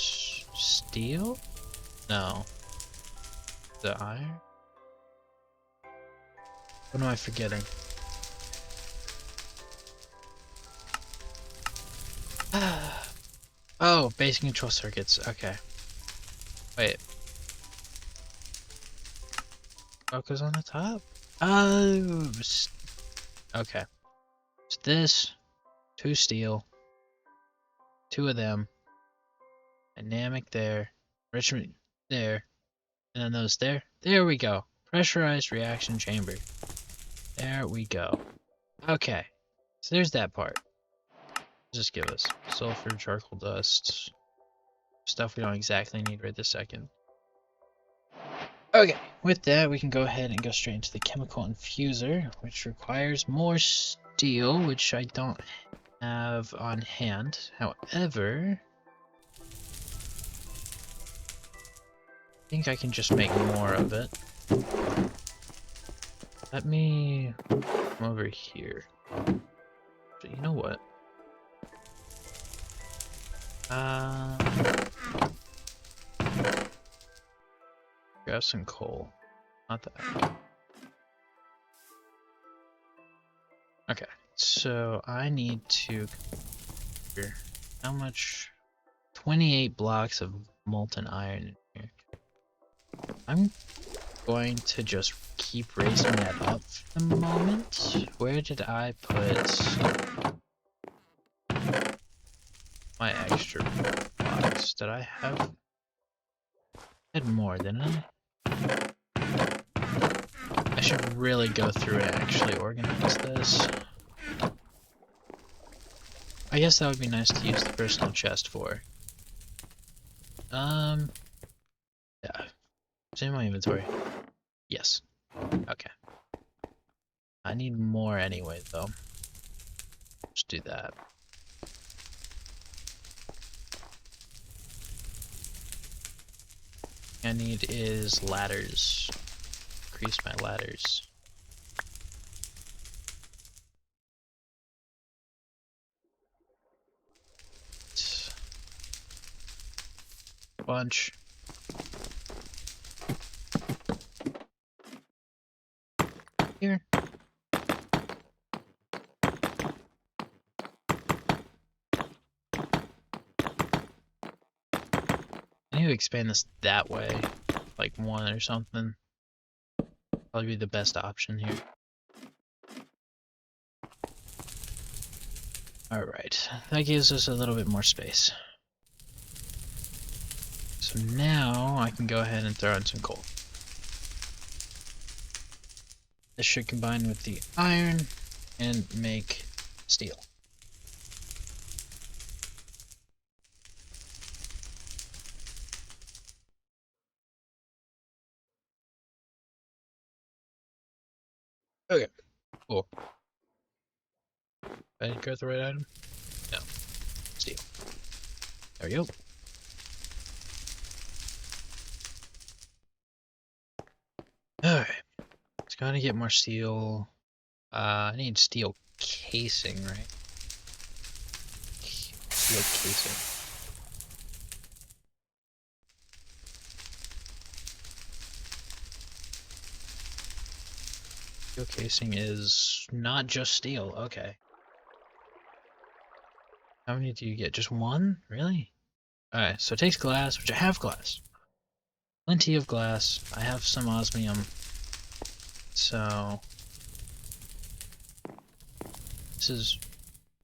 steel? No. The iron? What am I forgetting? Oh, basic control circuits. Okay. Wait. Focus on the top? Oh. Okay. It's this. 2 steel. 2 of them. Dynamic there. Enrichment there. And then those there. There we go. Pressurized reaction chamber. There we go. Okay. So there's that part. Just give us sulfur, charcoal dust. Stuff we don't exactly need right this second. Okay, with that we can go ahead and go straight into the chemical infuser, which requires more steel, which I don't have on hand. However, I think I can just make more of it. Let me come over here. You know what? Grab some coal. Not that. Okay, so I need to... How much? 28 blocks of molten iron in here. I'm going to just keep raising that up for the moment. Where did I put my extra blocks? Did I have... I had more, didn't I? I should really go through and actually organize this. I guess that would be nice to use the personal chest for. Yeah. It's in my inventory. Yes. Okay. I need more anyway, though. Let's do that. I need is ladders. Increase my ladders. Bunch. Here. I need to expand this that way, like 1 or something. Probably be the best option here. Alright, that gives us a little bit more space. So now I can go ahead and throw in some coal. This should combine with the iron and make steel. Okay, cool. I didn't go with the right item? No. Steel. There we go. Alright. It's gotta get more steel. I need steel casing, right? Steel casing. Steel casing is not just steel, okay. How many do you get? Just 1? Really? Alright, so it takes glass, which I have glass. Plenty of glass. I have some osmium. So... this is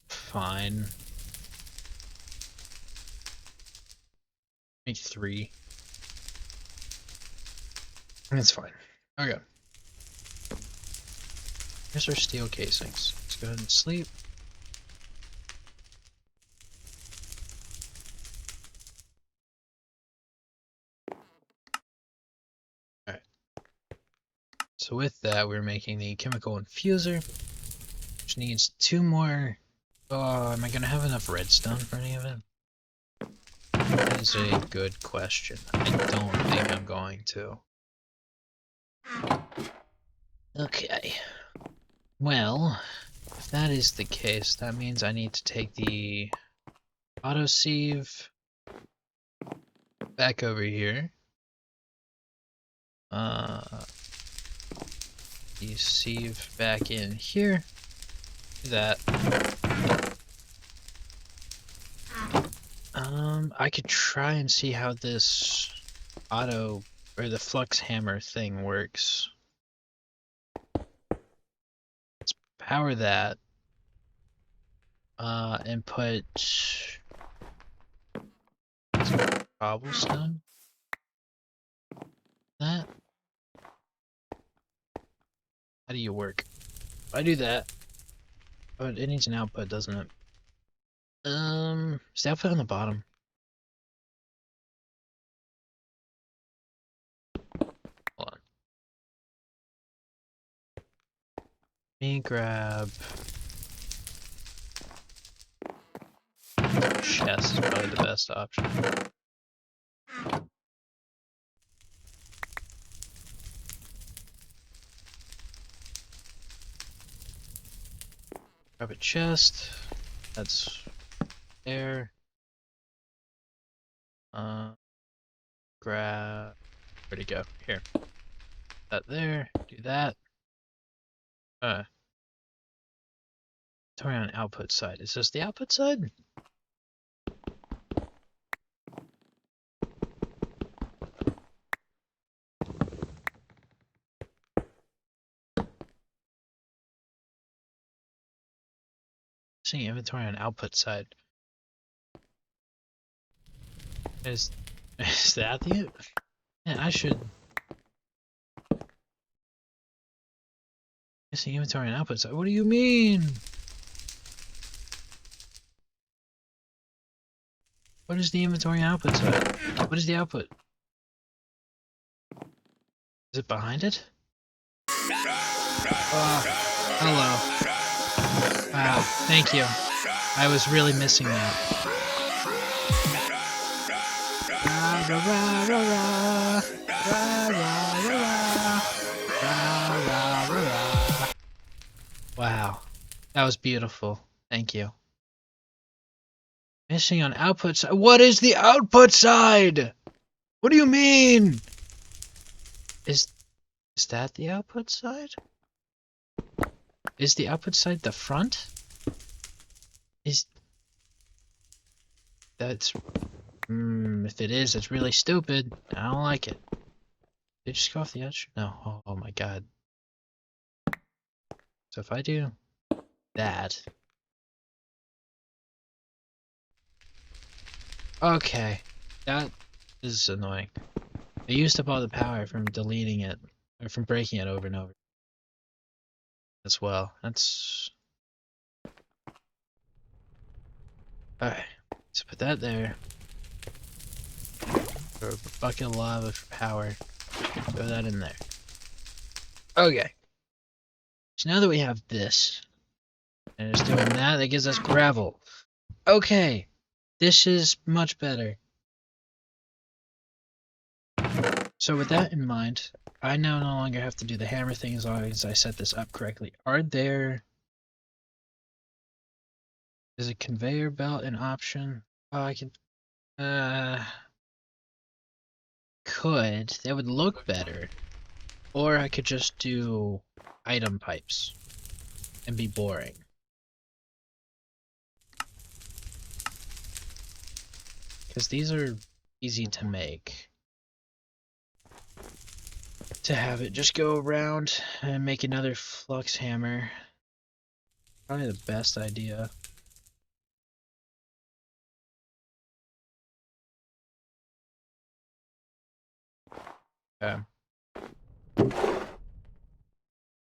fine. Make 3. That's fine. Okay. Here's our steel casings. Let's go ahead and sleep. Alright. So with that, we're making the chemical infuser, which needs 2 more. Oh, am I gonna have enough redstone for any of it? That is a good question. I don't think I'm going to. Okay. Well, if that is the case, that means I need to take the autosieve back over here. The sieve back in here. Do that. I could try and see how this auto or the flux hammer thing works. Let's power that. And put cobblestone. That. How do you work? If I do that, but it needs an output, doesn't it? Is the output on the bottom? Hold on. Let me grab chest is probably the best option. Grab a chest. That's there. Grab. Where'd it go? Here. That there. Do that. Turn on output side. Is this the output side? Seeing inventory on output side. Is that the? Yeah, I should. Missing inventory on output side. What do you mean? What is the inventory on output side? What is the output? Is it behind it? Hello. Wow, thank you. I was really missing that. Wow, that was beautiful. Thank you. Missing on output side. What is the output side? What do you mean? Is that the output side? Is the output side the front? That's if it is, it's really stupid. I don't like it. Did it just go off the edge? No. Oh my god. So if I do that. Okay. That is annoying. I used up all the power from deleting it, or from breaking it over and over. As well. That's... Alright. So put that there. Throw a bucket of lava for power. Throw that in there. Okay. So now that we have this, and it's doing that gives us gravel. Okay. This is much better. So with that in mind, I now no longer have to do the hammer thing as long as I set this up correctly. Is a conveyor belt an option? Oh, I can... That would look better. Or I could just do item pipes and be boring. Because these are easy to make. To have it just go around and make another flux hammer. Probably the best idea.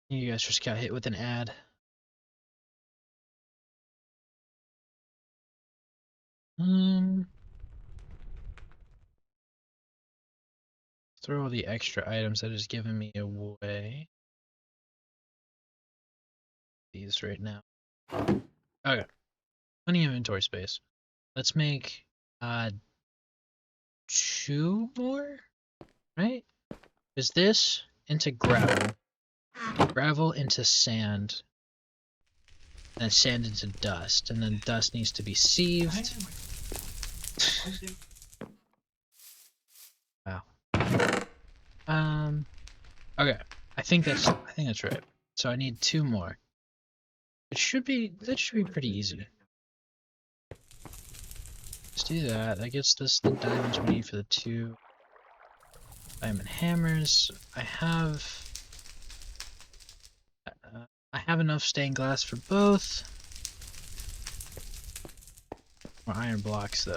You guys just got hit with an ad. Throw all the extra items that is giving me away. These right now. Okay. Plenty of inventory space. Let's make 2 more, right? Is this into gravel? Gravel into sand. And sand into dust. And then dust needs to be sieved. Wow. Okay. I think that's right. So I need 2 more. That should be pretty easy. Let's do that. That gets us the diamonds we need for the 2 diamond hammers. I have enough stained glass for both. More iron blocks though.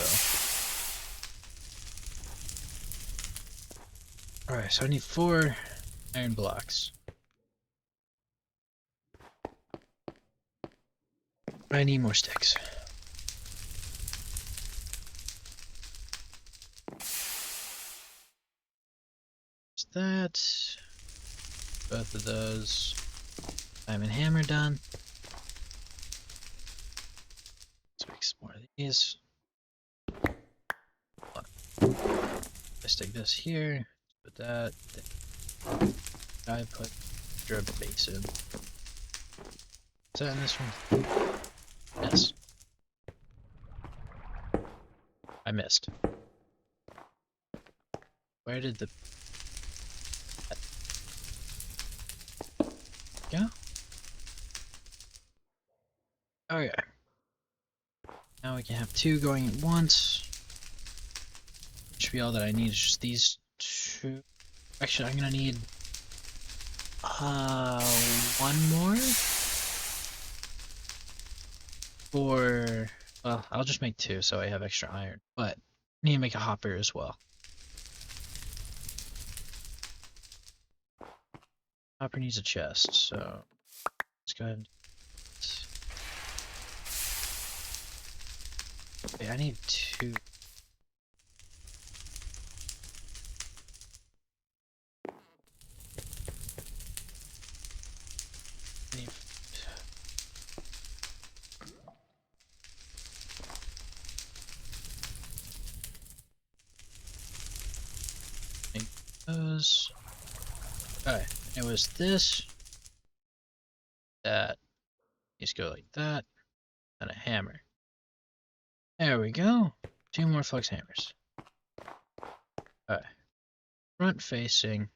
Alright, so I need 4 iron blocks. I need more sticks. There's that. Both of those. Diamond hammer done. Let's make some more of these. I stick this here. Put that. I put drip basin. Is that in this one? Yes. I missed. Where did the... go? Okay. Now we can have 2 going at once. Should be all that I need is just these 2. Actually, I'm gonna need 1 more for, well, I'll just make 2 so I have extra iron, but I need to make a hopper as well. Hopper needs a chest, so let's go ahead and okay, I need 2. Make those. Alright, it was this, that, needs to go like that, and a hammer. There we go. 2 more flux hammers. Alright. Front facing.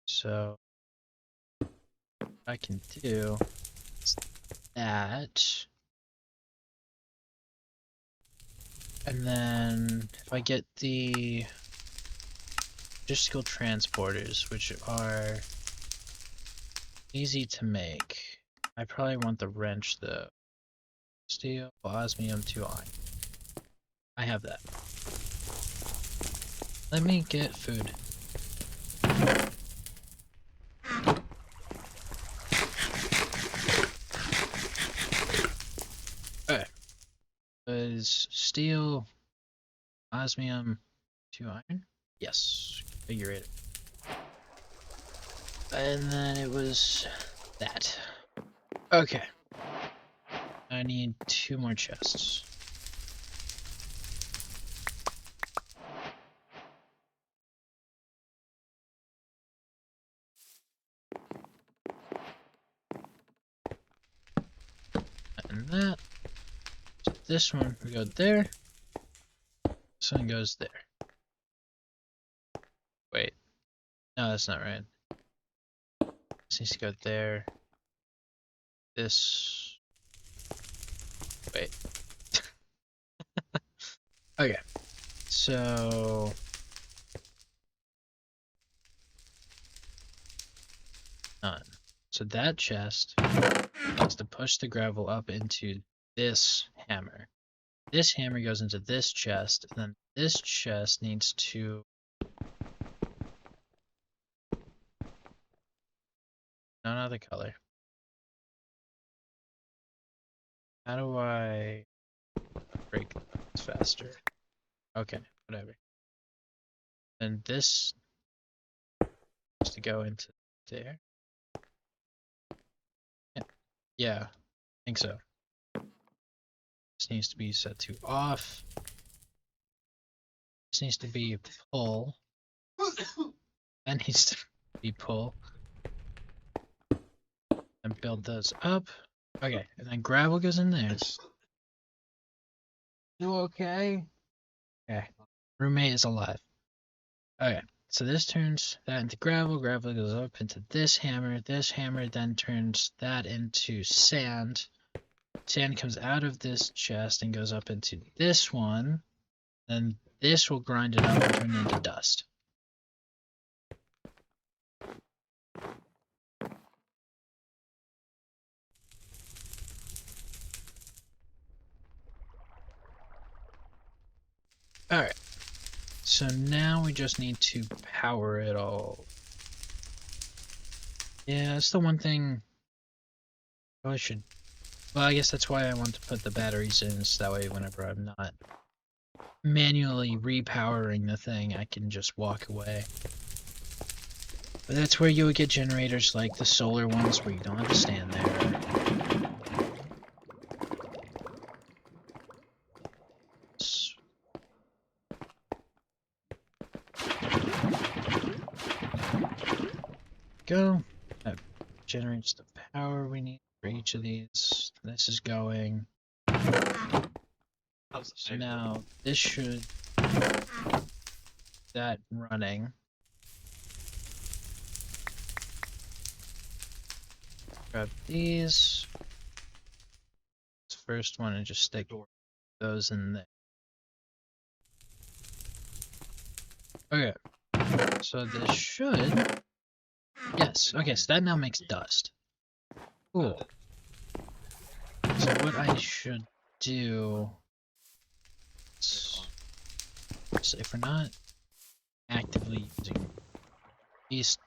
So what I can do is that. And then if I get the logistical transporters, which are easy to make. I probably want the wrench though. Steel, osmium, 2 iron. I have that. Let me get food. Okay. Was steel, osmium, 2 iron? Yes. Figure it. And then it was that. Okay. I need 2 more chests. And that. So this one we go there. This one goes there. Wait. No, that's not right. This needs to go there. This. Wait. Okay. So. None. So that chest needs to push the gravel up into this hammer. This hammer goes into this chest, and then this chest needs to. None other color. How do I break this faster? Okay, whatever. And this has to go into there. Yeah, I think so. This needs to be set to off. This needs to be pull. That needs to be pull. And build those up. Okay, and then gravel goes in there. You okay? Okay. Roommate is alive. Okay, so this turns that into gravel. Gravel goes up into this hammer. This hammer then turns that into sand. sand comes out of this chest and goes up into this one, then this will grind it up and turn it into dust. Alright, so now we just need to power it all. Yeah, that's the one thing I should... Well, I guess that's why I want to put the batteries in, so that way whenever I'm not manually repowering the thing, I can just walk away. But that's where you would get generators like the solar ones where you don't have to stand there. Go. That generates the power we need for each of these. This is going. So now this should that running. Grab these. This first one and just stick those in there. Okay. So this should. Yes. Okay. So that now makes dust. Cool. So what I should do. So if we're not actively using at least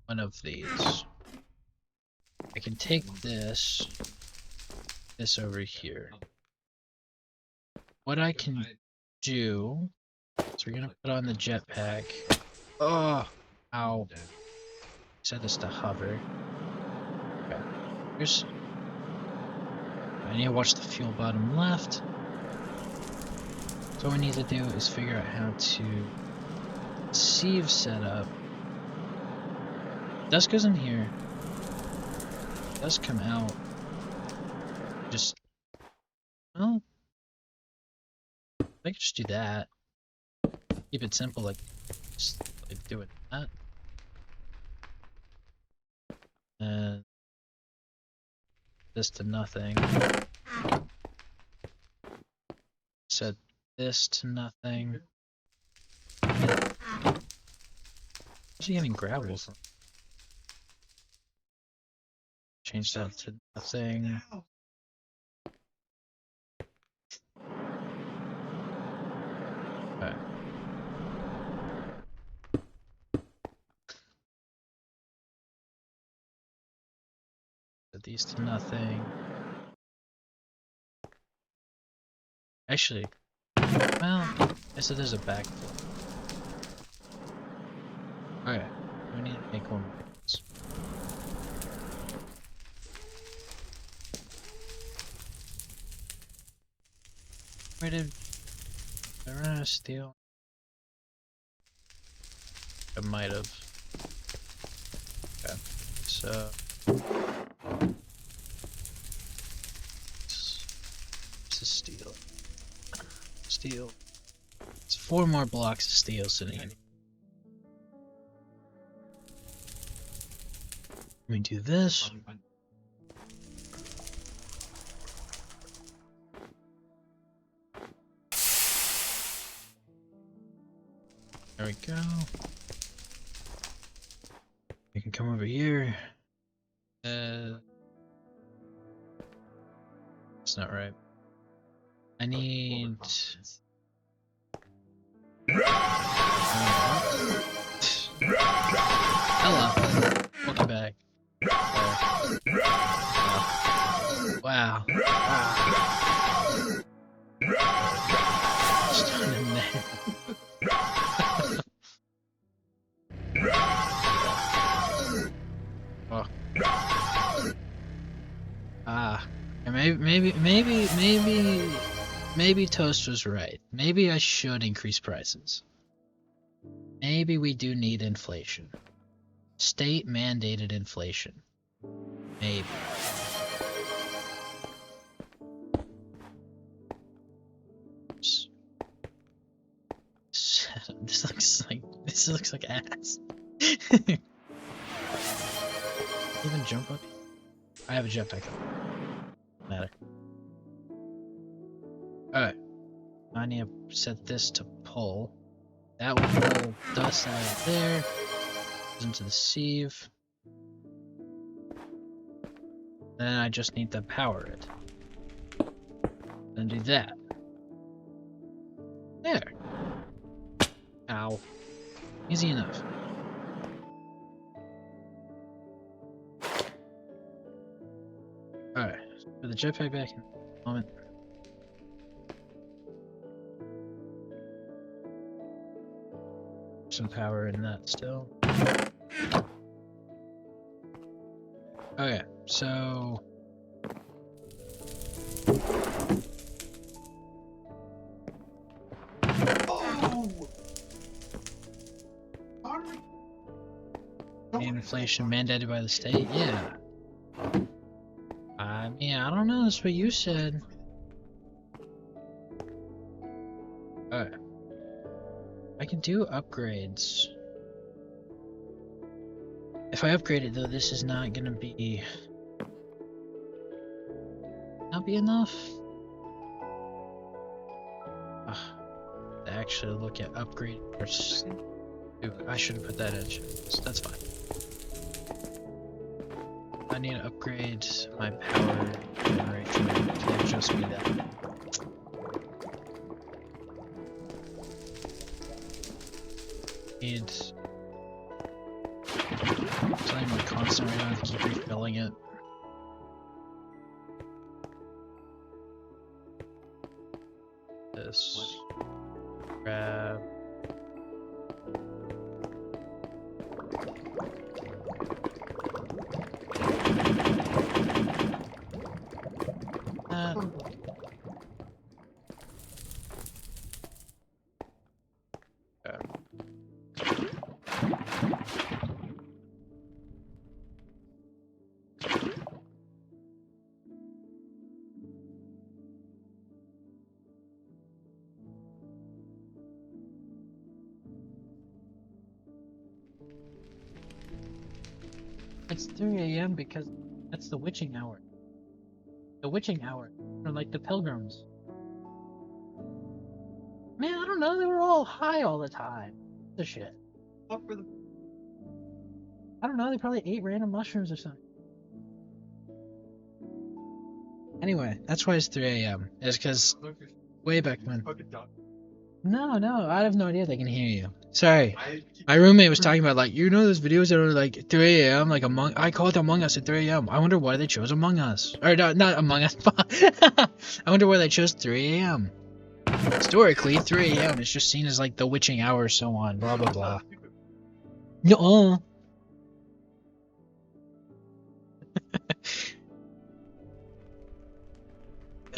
one of these, I can take this over here. What I can do is we're gonna put on the jetpack. Oh, ow! Set this to hover. Okay. Here's. I need to watch the fuel bottom left. So what we need to do is figure out how to sieve setup. Dust goes in here. Dust come out. Just well, I could just do that. Keep it simple, like just like doing that. And this to nothing. Set this to nothing. Where's he getting gravel from? Change that to nothing. Okay. Set these to nothing. Actually, well, I said there's a backflow. Okay, we need to make one more. Where did I run out of steel? I might have. Okay, so this is steel. Steel. It's 4 more blocks of steel sitting in. Let me do this. There we go. You can come over here. It's not right. I need. Hello. Welcome back. Wow. Stone in there. Oh. Ah. Maybe Toast was right. Maybe I should increase prices. Maybe we do need inflation. State mandated inflation. Maybe. This looks like ass. Even jump up? I have a jetpack up. matter. Alright. I need to set this to pull. That will pull dust out of there. Goes into the sieve. Then I just need to power it. Then do that. There. Ow. Easy enough. Alright. Put the jetpack back in a moment. Some power in that still. Okay, so inflation mandated by the state? Yeah. I mean, I don't know, that's what you said. Alright. I can do upgrades. If I upgrade it though, this is not gonna be... not be enough? Ugh. To actually look at upgrade first. I should have put that in. That's fine. I need to upgrade my power generation to just be that. Need something more constant right now to keep refilling it. This. Grab. That. It's 3 AM because that's the witching hour. The witching hour. Or like the pilgrims. Man, I don't know, they were all high all the time. The shit. I don't know, they probably ate random mushrooms or something. Anyway, that's why it's 3 AM. It's because way back when. No, I have no idea they can hear you. Sorry. My roommate was talking about, like, you know those videos that are like 3 AM, like I call it Among Us at 3 AM. I wonder why they chose Among Us. Or not Among Us. I wonder why they chose 3 AM. Historically, 3 AM is just seen as like the witching hour, so on, blah blah blah. No.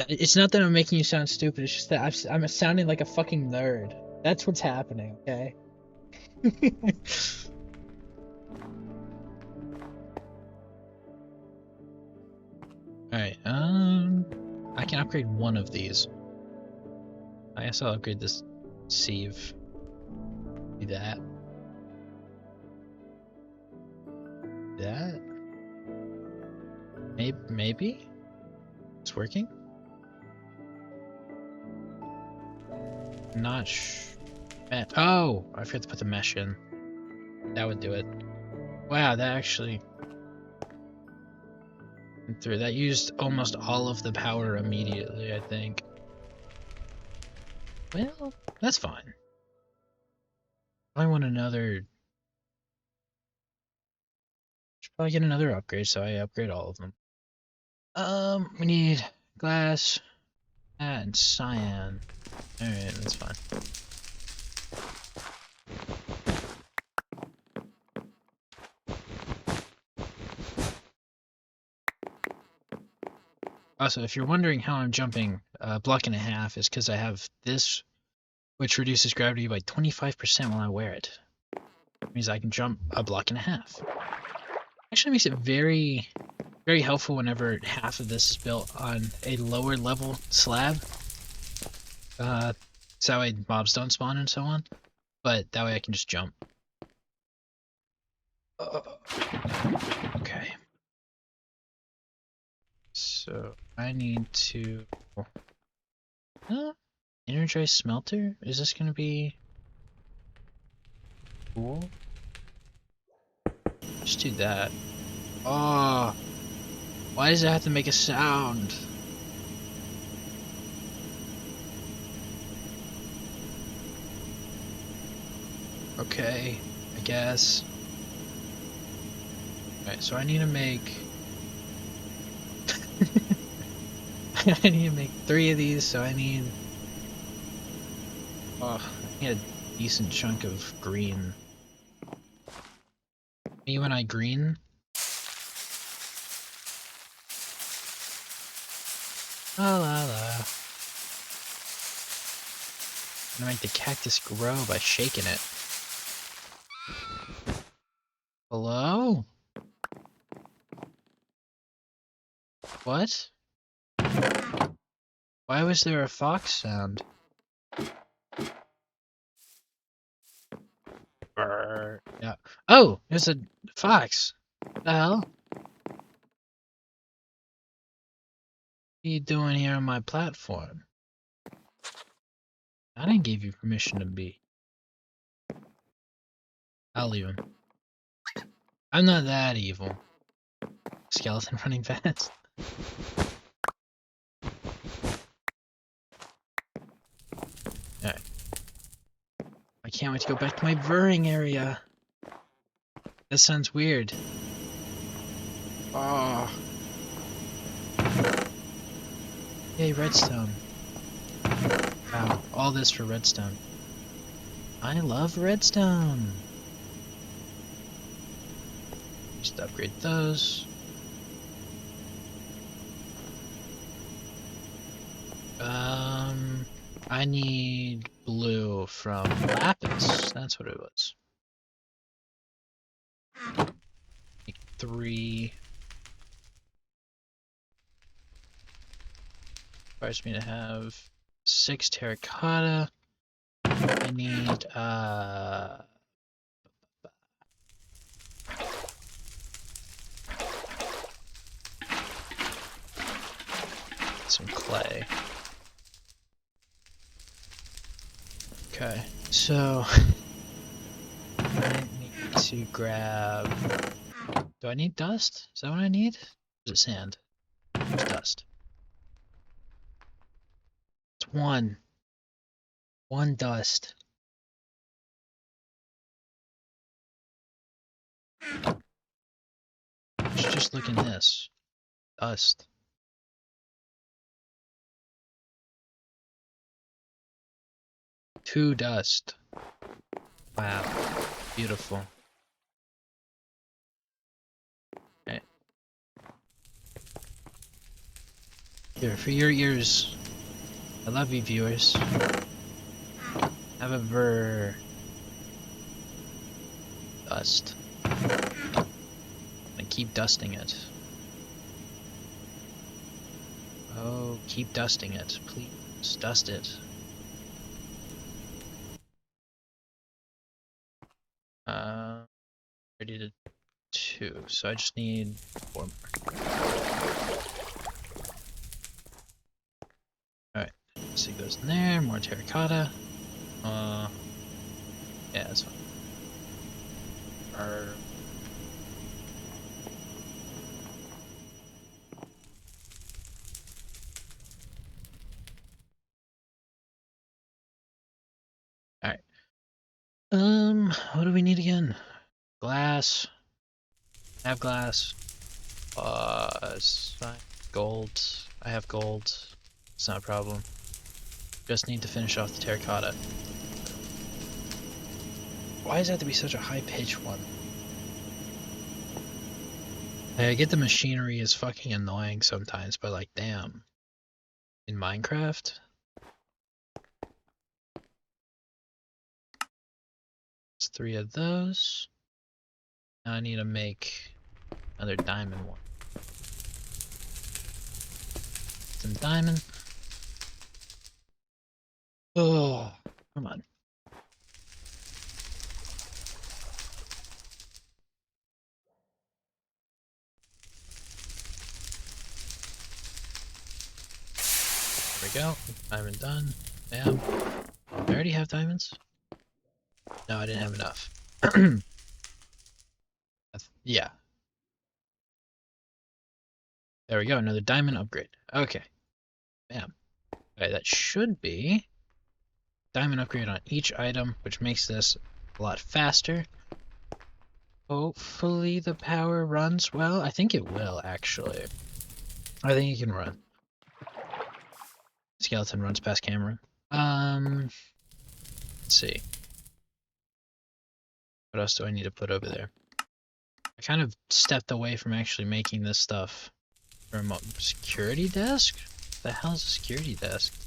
It's not that I'm making you sound stupid, it's just that I'm sounding like a fucking nerd. That's what's happening, okay? Alright, I can upgrade one of these. I guess I'll upgrade this sieve. Do that. That? Maybe? It's working? Not oh! I forgot to put the mesh in. That would do it. Wow, that actually went through. That used almost all of the power immediately, I think. Well, that's fine. I want another... should probably get another upgrade, so I upgrade all of them. We need glass, and cyan. Alright, that's fine. Also, if you're wondering how I'm jumping a block and a half, is because I have this, which reduces gravity by 25% while I wear it. It means I can jump a block and a half. Actually makes it very, very helpful whenever half of this is built on a lower level slab. So that way mobs don't spawn and so on. But that way I can just jump. Okay. So... I need to energize smelter? Is this gonna be cool? Just do that. Oh, why does it have to make a sound? Okay, I guess. Alright, so I need to make I need to make 3 of these, so I need I need a decent chunk of green. Me when I green? La la la. I'm gonna make the cactus grow by shaking it. Hello? What? Why was there a fox sound? Brr. Yeah. Oh, there's a fox. What the hell? What are you doing here on my platform? I didn't give you permission to be. I'll leave him. I'm not that evil. Skeleton running fast. Alright. I can't wait to go back to my burrowing area. That sounds weird. Oh. Yay, redstone. Wow, all this for redstone. I love redstone. Just upgrade those. I need blue from lapis. That's what it was. Make 3. Requires me to have 6 terracotta. I need some clay. Okay, so I need to grab. Do I need dust? Is that what I need? Or is it sand? It's dust. It's 1. 1 dust. Just look in this. Dust. 2 dust. Wow. Beautiful. Okay. Here, for your ears. I love you, viewers. Have a dust. And keep dusting it. Oh, keep dusting it. Please, dust it. Ready to 2, so I just need 4 more. Alright, see goes in there, more terracotta. Yeah, that's fine. Alright. What do we need again? Glass. Have glass. Gold. I have gold. It's not a problem. Just need to finish off the terracotta. Why does that have to be such a high-pitched one? I get the machinery is fucking annoying sometimes, but like, damn. In Minecraft? It's 3 of those. Now I need to make another diamond one. Some diamond. Oh, come on. There we go. Diamond done. Bam. I already have diamonds? No, I didn't have enough. Yeah. There we go, another diamond upgrade. Okay. Bam. Okay, that should be diamond upgrade on each item, which makes this a lot faster. Hopefully the power runs well. I think it will, actually. I think it can run. Skeleton runs past camera. Let's see. What else do I need to put over there? I kind of stepped away from actually making this stuff from a security desk? What the hell is a security desk?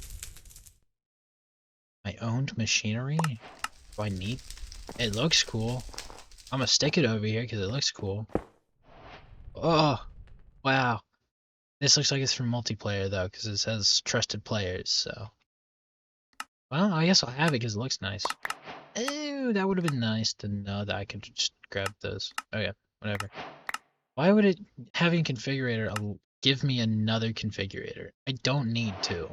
My owned machinery? Do I need? It looks cool. I'm gonna stick it over here because it looks cool. Oh, wow. This looks like it's for multiplayer though, because it says trusted players, so. Well, I guess I'll have it because it looks nice. Oh, that would have been nice to know that I could just grab those. Oh yeah, whatever. Why would it, having configurator, give me another configurator? I don't need to.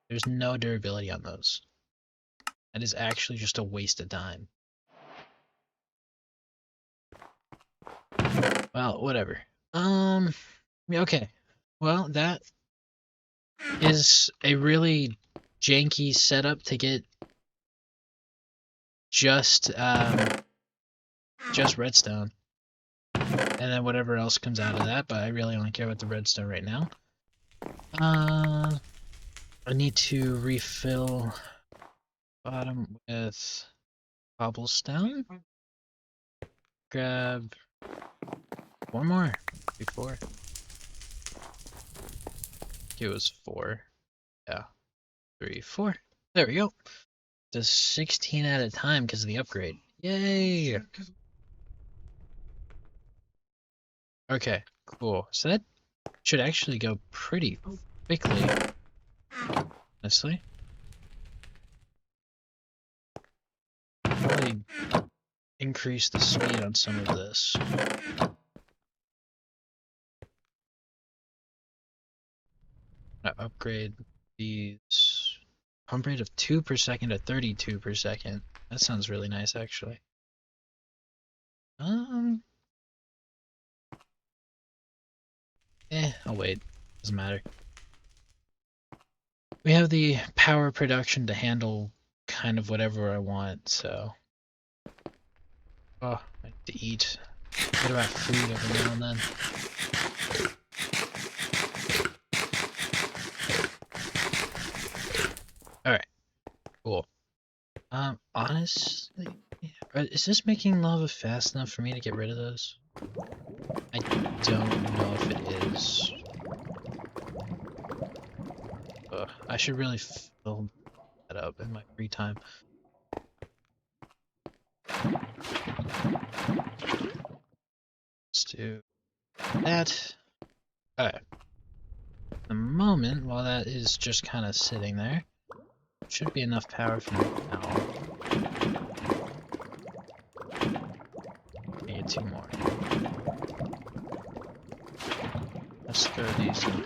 There's no durability on those. That is actually just a waste of time. Well, whatever. Okay. Well, that is a really janky setup to get just redstone. And then whatever else comes out of that, but I really only care about the redstone right now. I need to refill bottom with cobblestone. Grab one more before. It was 4. Yeah. 3, 4. There we go. Does 16 at a time because of the upgrade. Yay! Okay, cool. So that should actually go pretty quickly. Honestly. Probably increase the speed on some of this. Upgrade these. Pump rate of 2 per second to 32 per second. That sounds really nice, actually. I'll wait. Doesn't matter. We have the power production to handle kind of whatever I want, so. Oh, I need to eat. What about food every now and then? Alright. Cool. Honestly, is this making lava fast enough for me to get rid of those? I don't know if it is. I should really fill that up in my free time. Let's do that. Alright. At the moment, while that is just kind of sitting there, should be enough power for now. I need 2 more. Let's throw these in here.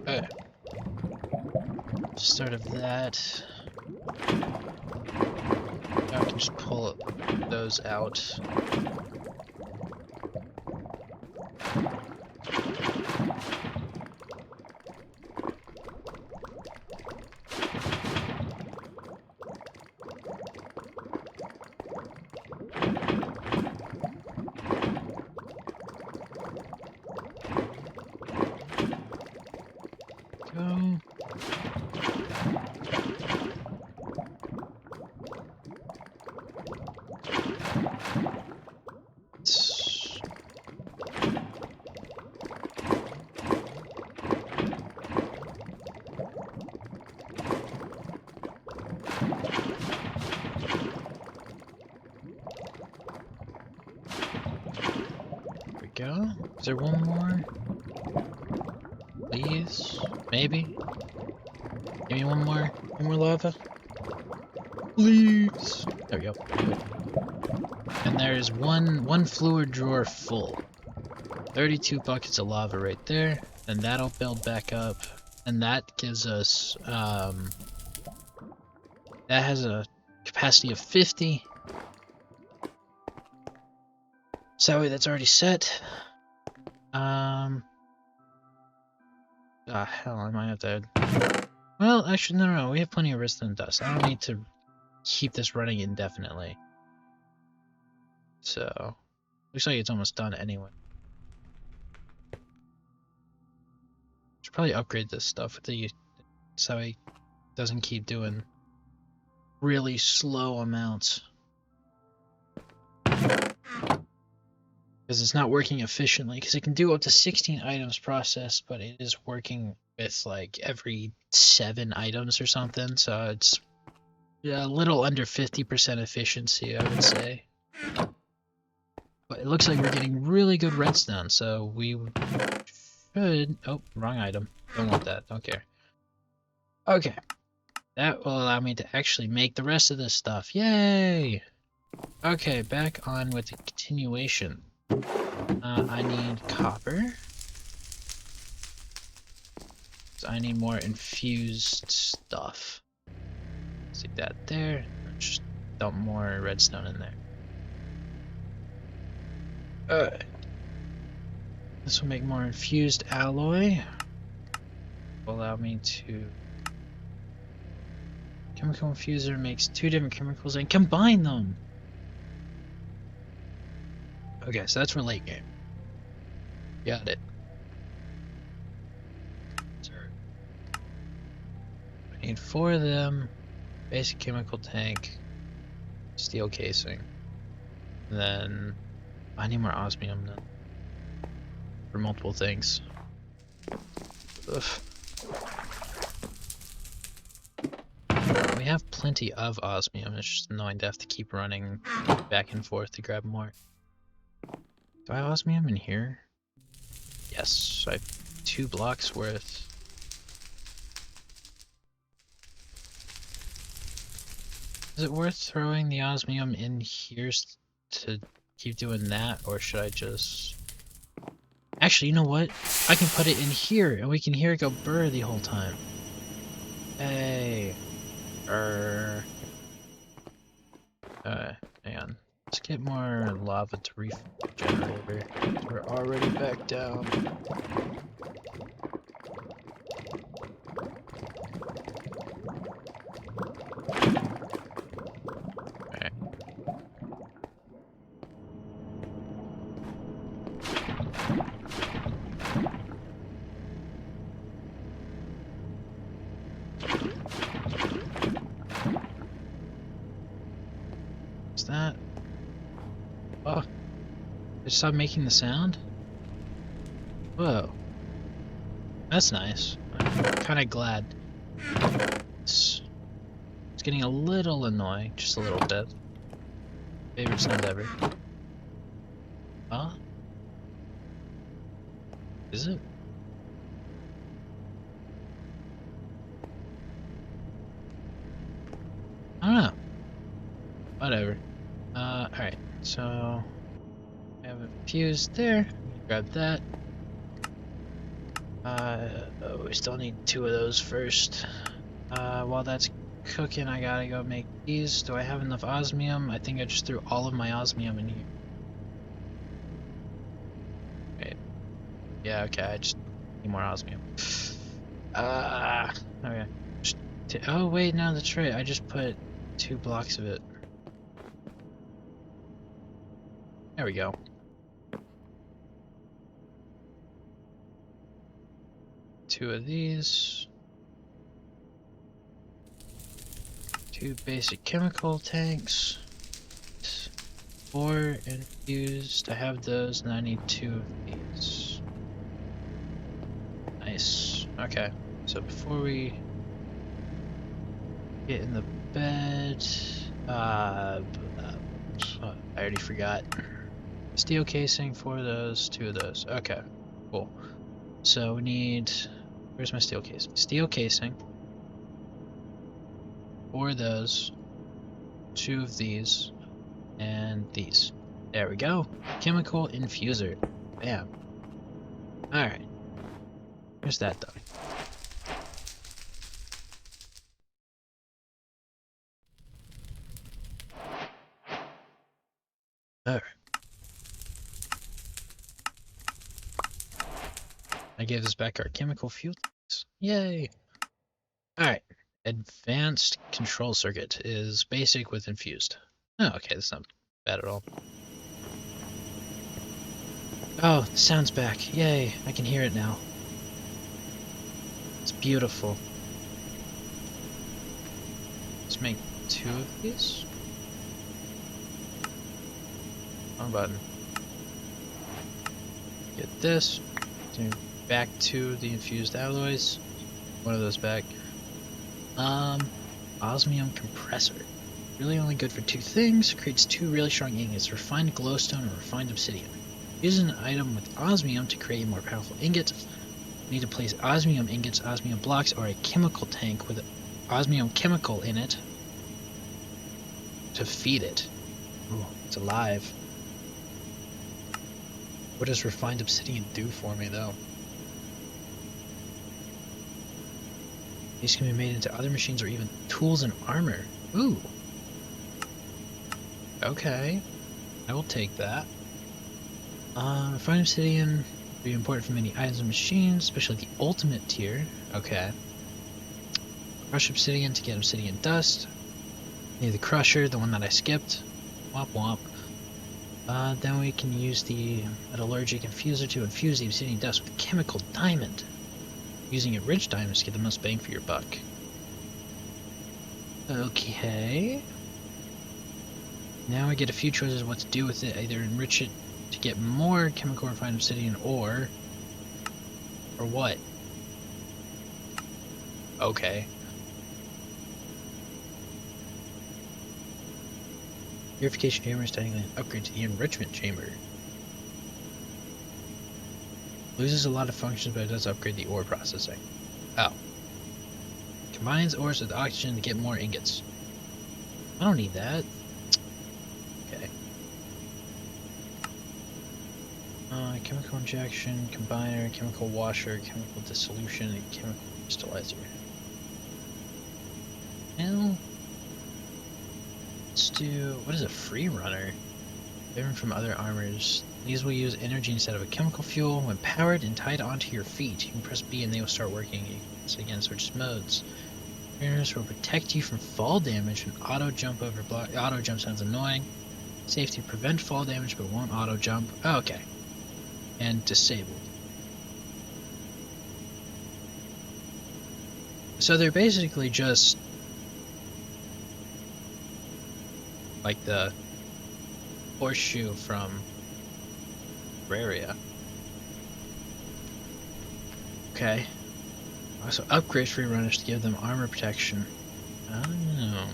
Okay. Start of that. Now I can just pull those out. Go. There we go. Is there one more? Please? Maybe? Give me one more lava. Please. There we go. And there's one floor drawer full. 32 buckets of lava right there, and that'll build back up, and that gives us, that has a capacity of 50. So that way that's already set. Hell, I might have to... Well, actually, no, we have plenty of redstone dust. I don't need to keep this running indefinitely. So, looks like it's almost done anyway. Should probably upgrade this stuff with the... so it doesn't keep doing really slow amounts. Because it's not working efficiently, because it can do up to 16 items processed, but it is working with like every 7 items or something, so it's a little under 50% efficiency, I would say. But it looks like we're getting really good redstone, so we should... Oh, wrong item. Don't want that, don't care. Okay. That will allow me to actually make the rest of this stuff. Yay! Okay, back on with the continuation. I need copper. So I need more infused stuff. Stick that there. Just dump more redstone in there. Alright. This will make more infused alloy. Will allow me to... Chemical infuser makes 2 different chemicals and combine them! Okay, so that's for late game. Got it. I need 4 of them. Basic chemical tank. Steel casing. And then I need more osmium then. For multiple things. Ugh. We have plenty of osmium, it's just annoying to have to keep running back and forth to grab more. Do I have osmium in here? Yes, I have 2 blocks worth. Is it worth throwing the osmium in here to keep doing that, or should I just... Actually, you know what? I can put it in here, and we can hear it go brr the whole time. Hey. Hang on. Let's get more lava to refill the generator. We're already back down. Alright. Is that... Oh, it stopped making the sound? Whoa. That's nice. I'm kind of glad. It's getting a little annoying, just a little bit. Favorite sound ever. Huh? Is it? I don't know. Whatever. Alright, so I have a fuse there. Grab that. Oh, we still need 2 of those first. While that's cooking, I gotta go make these. Do I have enough osmium? I think I just threw all of my osmium in here. Wait. Yeah, okay, I just need more osmium. Okay. Oh, wait, no, that's right. I just put 2 blocks of it. There we go. Two of these. 2 basic chemical tanks. 4 infused. I have those, and I need 2 of these. Nice. Okay. So before we get in the bed, I already forgot. Steel casing, 4 of those, 2 of those. Okay, cool. So we need... Where's my steel casing? Steel casing. 4 of those. 2 of these. And these. There we go. Chemical infuser. Bam. Alright. Where's that done? Alright. I gave this back our chemical fuel tanks. Yay! Alright. Advanced control circuit is basic with infused. Oh, okay, that's not bad at all. Oh, the sound's back. Yay, I can hear it now. It's beautiful. Let's make 2 of these. Wrong button. Get this. Back to the infused alloys. One of those back. Osmium compressor. Really only good for 2 things. Creates 2 really strong ingots. Refined glowstone and refined obsidian. Use an item with osmium to create a more powerful ingot. Need to place osmium ingots, osmium blocks, or a chemical tank with osmium chemical in it to feed it. Ooh, it's alive. What does refined obsidian do for me, though? These can be made into other machines or even tools and armor. Ooh. Okay. I will take that. Refined obsidian will be important for many items and machines, especially the ultimate tier. Okay. Crush obsidian to get obsidian dust. Need the crusher, the one that I skipped. Womp womp. Then we can use the metallurgic infuser to infuse the obsidian dust with chemical diamond. Using enriched diamonds to get the most bang for your buck. Okay. Now I get a few choices of what to do with it. Either enrich it to get more chemical refined obsidian, or what? Okay. Purification chamber is technically an upgrade to the enrichment chamber. Loses a lot of functions, but it does upgrade the ore processing. Oh. Combines ores with oxygen to get more ingots. I don't need that. Okay. Chemical injection, combiner, chemical washer, chemical dissolution, and chemical crystallizer. Well, let's do... what is a free runner? Different from other armors. These will use energy instead of a chemical fuel. When powered and tied onto your feet, you can press B and they will start working. Again, switch modes. Trainers will protect you from fall damage when auto jump over block. Auto jump sounds annoying. Safety prevent fall damage but won't auto jump. Oh, okay. And disabled. So they're basically just like the horseshoe from Terraria. Okay. Also upgrade free runners to give them armor protection. I don't know.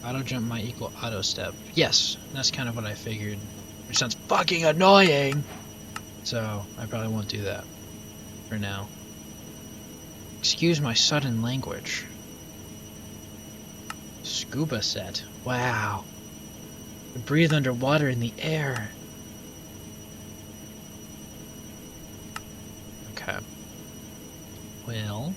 Auto jump might equal auto step. Yes, that's kind of what I figured. Which sounds fucking annoying! So, I probably won't do that. For now. Excuse my sudden language. Scuba set. Wow. Breathe underwater in the air. Okay. Well.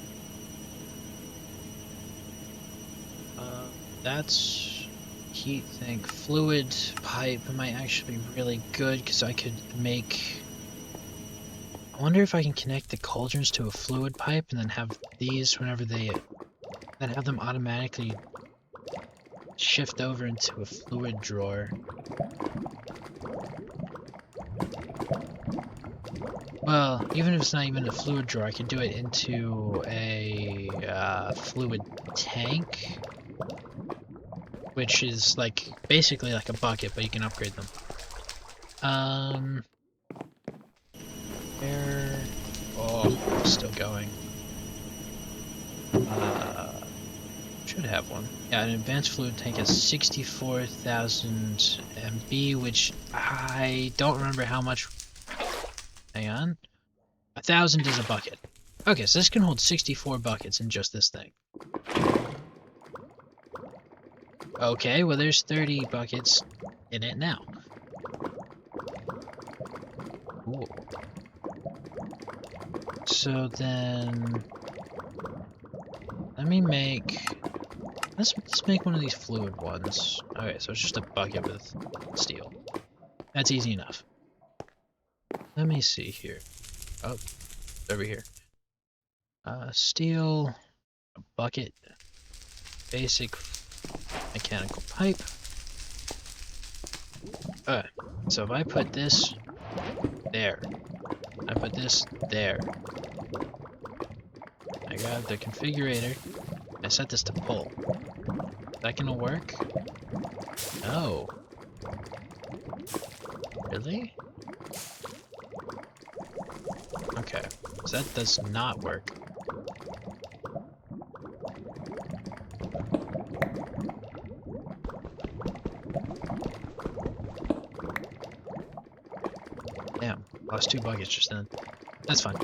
That's heat sink. Fluid pipe might actually be really good because I could make... I wonder if I can connect the cauldrons to a fluid pipe and then have these whenever they... then have them automatically shift over into a fluid drawer. Well, even if it's not even a fluid drawer, I could do it into a fluid tank, which is like basically like a bucket, but you can upgrade them. Where? Oh, still going. Should have one. Yeah, an advanced fluid tank has 64,000 MB, which I don't remember how much. Hang on. 1,000 is a bucket. Okay, so this can hold 64 buckets in just this thing. Okay, well there's 30 buckets in it now. Cool. So then, let me make. Let's make one of these fluid ones. Okay, so it's just a bucket with steel. That's easy enough. Let me see here. Oh, over here. Steel, a bucket, basic mechanical pipe. So if I put this there, I put this there. I grab the configurator. I set this to pull. Is that gonna work? No. Really? Okay, so that does not work. Damn, lost 2 buckets just then. That's fine.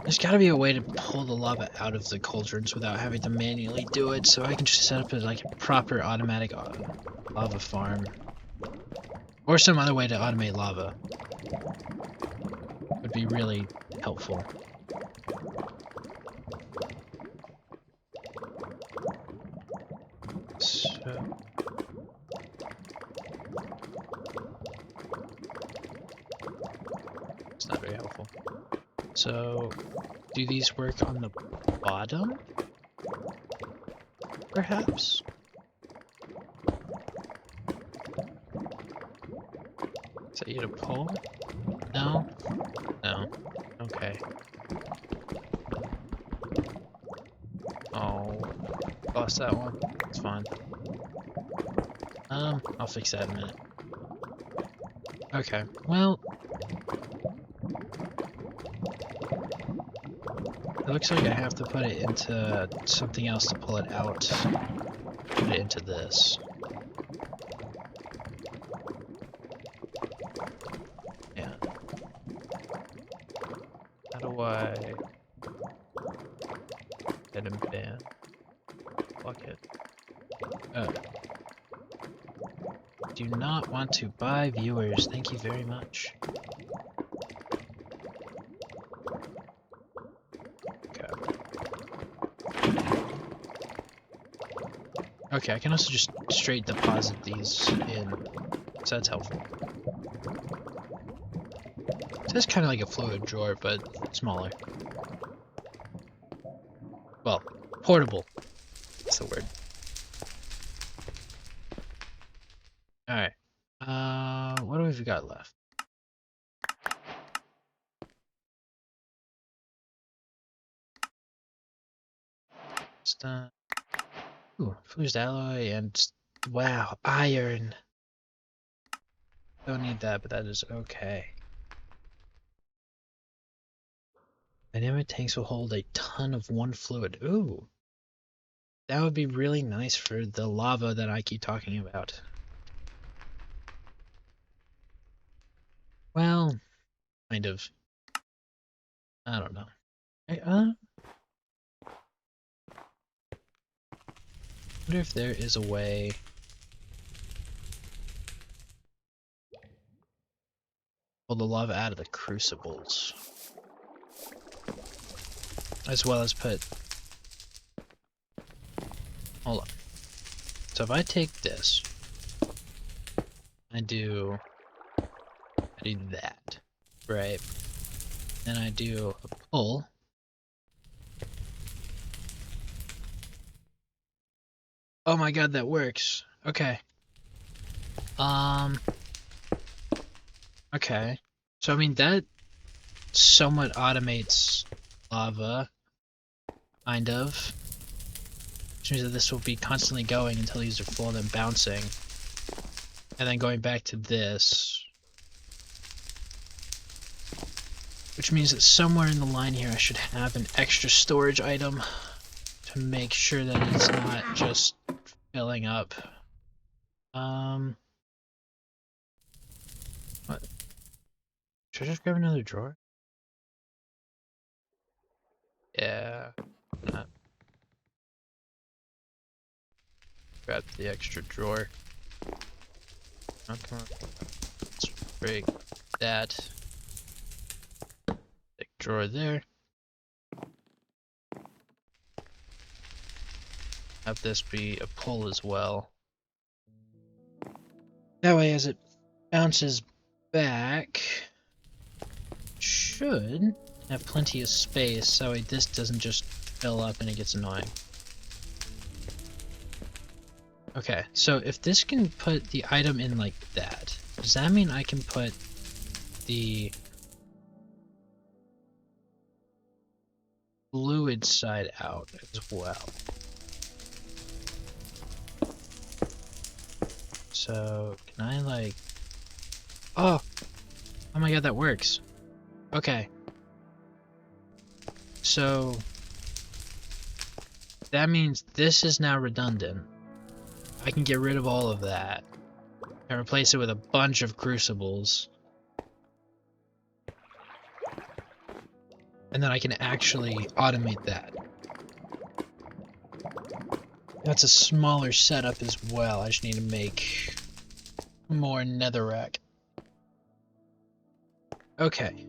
There's gotta be a way to pull the lava out of the cauldrons without having to manually do it, so I can just set up a proper automatic lava farm. Or some other way to automate lava. Would be really helpful. So... it's not very helpful. So, do these work on the bottom? Perhaps? Is that you to pull? No? No. Okay. Oh, lost that one. It's fine. I'll fix that in a minute. Okay, well... it looks like I have to put it into something else to pull it out. Put it into this. Yeah. How do I get him ban? Bucket. Oh. Do not want to buy viewers. Thank you very much. Okay, I can also just straight deposit these in, so that's helpful. So it's kind of like a fluid drawer, but smaller. Well, portable. That's the word. Alright. What do we got left? Stun. Ooh, fused alloy and... wow, iron! Don't need that, but that is okay. Dynamic tanks will hold a ton of one fluid. Ooh! That would be really nice for the lava that I keep talking about. Well, kind of. I don't know. I wonder if there is a way... pull the lava out of the crucibles. As well as put... hold on. So if I take this, I do that, right? Then I do a pull. Oh my god, that works. Okay. Okay. So I mean that somewhat automates lava, kind of. Which means that this will be constantly going until these are full and then bouncing. And then going back to this. Which means that somewhere in the line here I should have an extra storage item to make sure that it's not just filling up. What? Should I just grab another drawer? Yeah. Not. Grab the extra drawer. Oh, come on. Let's break that. drawer there. Have this be a pull as well. That way, as it bounces back, should have plenty of space, so this doesn't just fill up and it gets annoying. Okay, so if this can put the item in like that, does that mean I can put the fluid side out as well? So, can I like... Oh my god, that works. Okay. So, that means this is now redundant. I can get rid of all of that and replace it with a bunch of crucibles. And then I can actually automate that. That's a smaller setup as well. I just need to make more netherrack. Okay.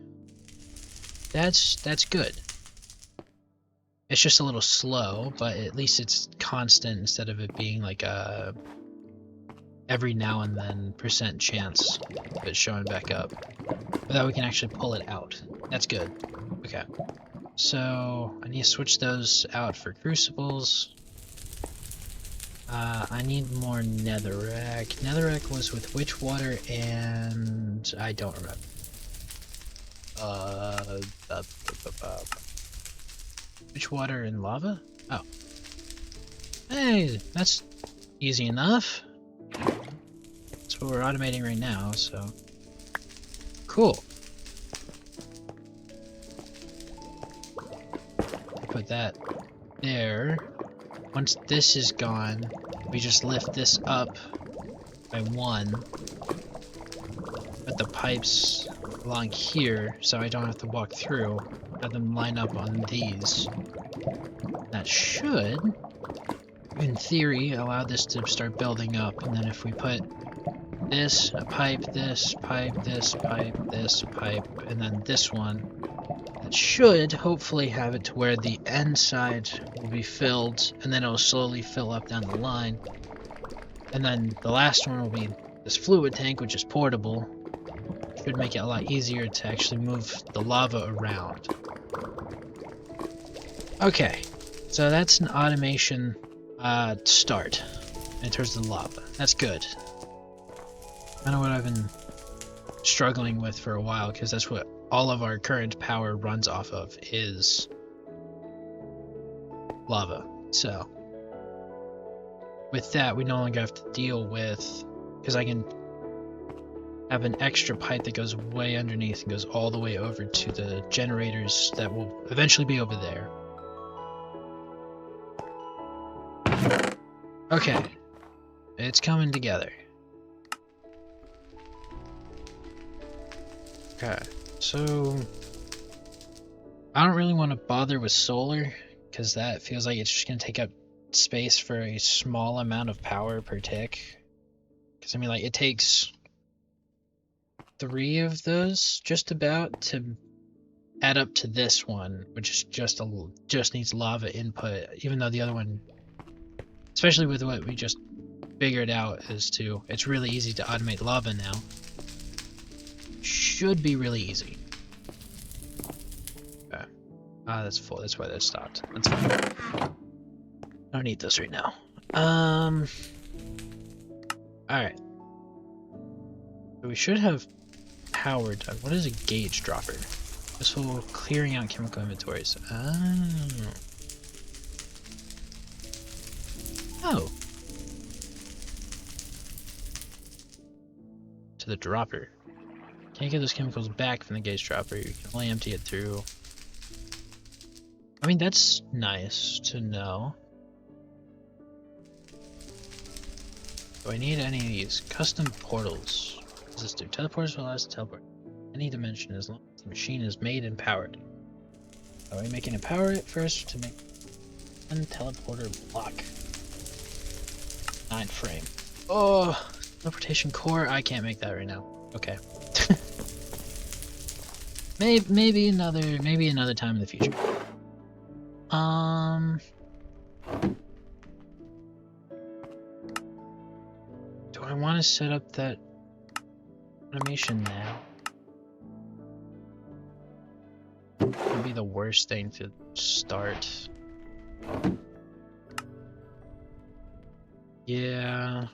That's good. It's just a little slow, but at least it's constant instead of it being like a every now and then % chance of it showing back up. But that we can actually pull it out. That's good. Okay. So I need to switch those out for crucibles. I need more netherrack. Netherrack was with which water, and I don't remember. Which water and lava? Oh. Hey, that's easy enough. That's what we're automating right now, so. Cool. Put that there. Once this is gone, we just lift this up by 1. Put the pipes along here so I don't have to walk through. Have them line up on these. That should, in theory, allow this to start building up. And then if we put this, a pipe, this pipe, this pipe, this pipe, and then this one, that should hopefully have it to where the end side will be filled, and then it'll slowly fill up down the line. And then the last one will be this fluid tank, which is portable. Should make it a lot easier to actually move the lava around. Okay, so that's an automation start in terms of the lava. That's good. Kind of what I've been struggling with for a while, because that's what all of our current power runs off of, is lava. So with that, we no longer have to deal with, because I can have an extra pipe that goes way underneath and goes all the way over to the generators that will eventually be over there. Okay, it's coming together. Okay, so I don't really want to bother with solar, because that feels like it's just going to take up space for a small amount of power per tick. Because I mean, like, it takes 3 of those just about to add up to this one, which is just needs lava input, even though the other one, especially with what we just figured out as to, it's really easy to automate lava now. Should be really easy. Okay. That's full. That's why that stopped. That's fine. I don't need those right now. Alright. So we should have power done. What is a gauge dropper? This will clearing out chemical inventories. Oh. To the dropper. Can't get those chemicals back from the gauge dropper. You can only empty it through. I mean, that's nice to know. Do I need any of these? Custom portals. What does this do? Teleporters will allow us to teleport any dimension as long as the machine is made and powered. Are we making it power it first to make one teleporter block? 9 frame. Oh, teleportation core. I can't make that right now. Okay. maybe another time in the future. Do I want to set up that automation now? Would be the worst thing to start. Yeah.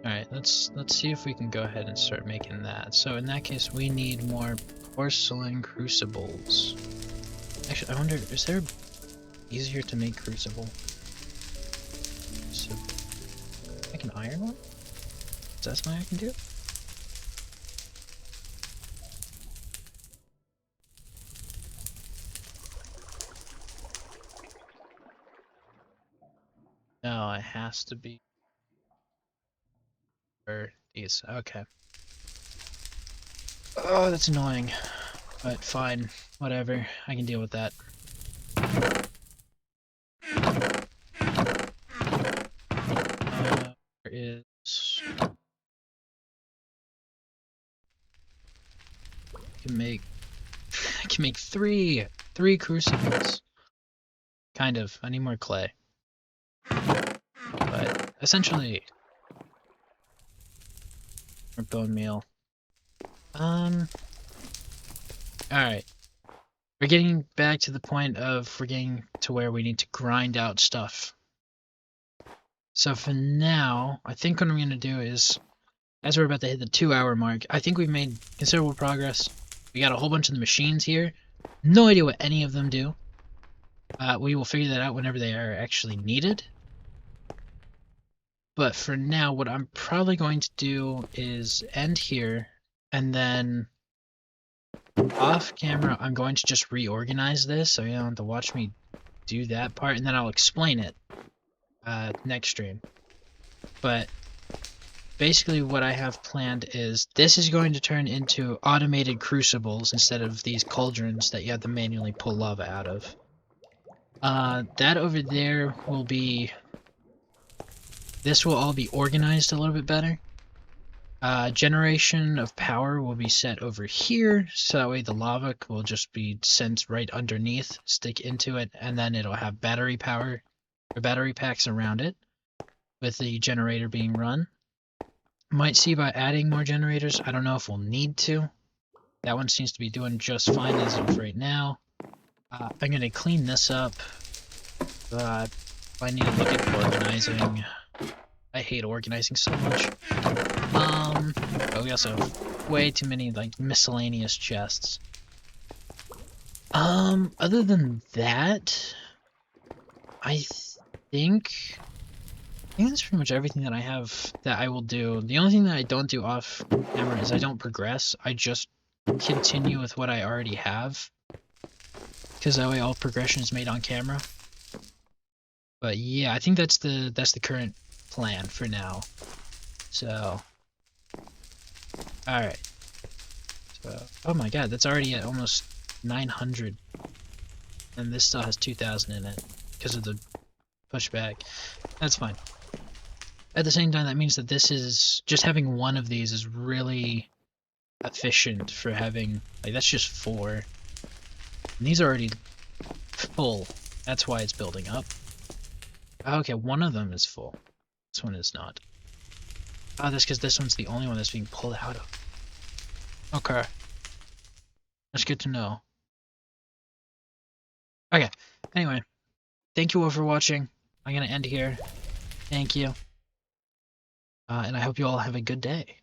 Alright, let's see if we can go ahead and start making that. So in that case, we need more porcelain crucibles. Actually, I wonder, is there easier to make crucible? So, make an iron one? Is that something I can do? No, it has to be for these. Okay. Oh, that's annoying. But fine. Whatever. I can deal with that. There is... I can make three crucibles. Kind of. I need more clay. But essentially, or bone meal. Alright. We're getting back to the point of we're getting to where we need to grind out stuff. So for now, I think what I'm going to do is, as we're about to hit the 2-hour mark, I think we've made considerable progress. We got a whole bunch of the machines here. No idea what any of them do. We will figure that out whenever they are actually needed. But for now, what I'm probably going to do is end here, and then off camera, I'm going to just reorganize this, so you don't have to watch me do that part, and then I'll explain it next stream. But basically what I have planned is this is going to turn into automated crucibles instead of these cauldrons that you have to manually pull lava out of. That over there will be... This will all be organized a little bit better. Generation of power will be set over here, so that way the lava will just be sent right underneath, stick into it, and then it'll have battery power, or battery packs around it, with the generator being run. Might see about adding more generators. I don't know if we'll need to. That one seems to be doing just fine as of right now. I'm going to clean this up. I need to look at organizing. I hate organizing so much. But we also have way too many, like, miscellaneous chests. Other than that, I think that's pretty much everything that I have that I will do. The only thing that I don't do off camera is I don't progress. I just continue with what I already have, because that way all progression is made on camera. But yeah, I think that's the current plan for now. So, alright. So, oh my god, that's already at almost 900. And this still has 2,000 in it because of the pushback. That's fine. At the same time, that means that this is... Just having one of these is really efficient for having... Like, that's just 4. And these are already full. That's why it's building up. Okay, one of them is full. This one is not. Oh, that's because this one's the only one that's being pulled out of. Okay. That's good to know. Okay, anyway. Thank you all for watching. I'm going to end here. Thank you. And I hope you all have a good day.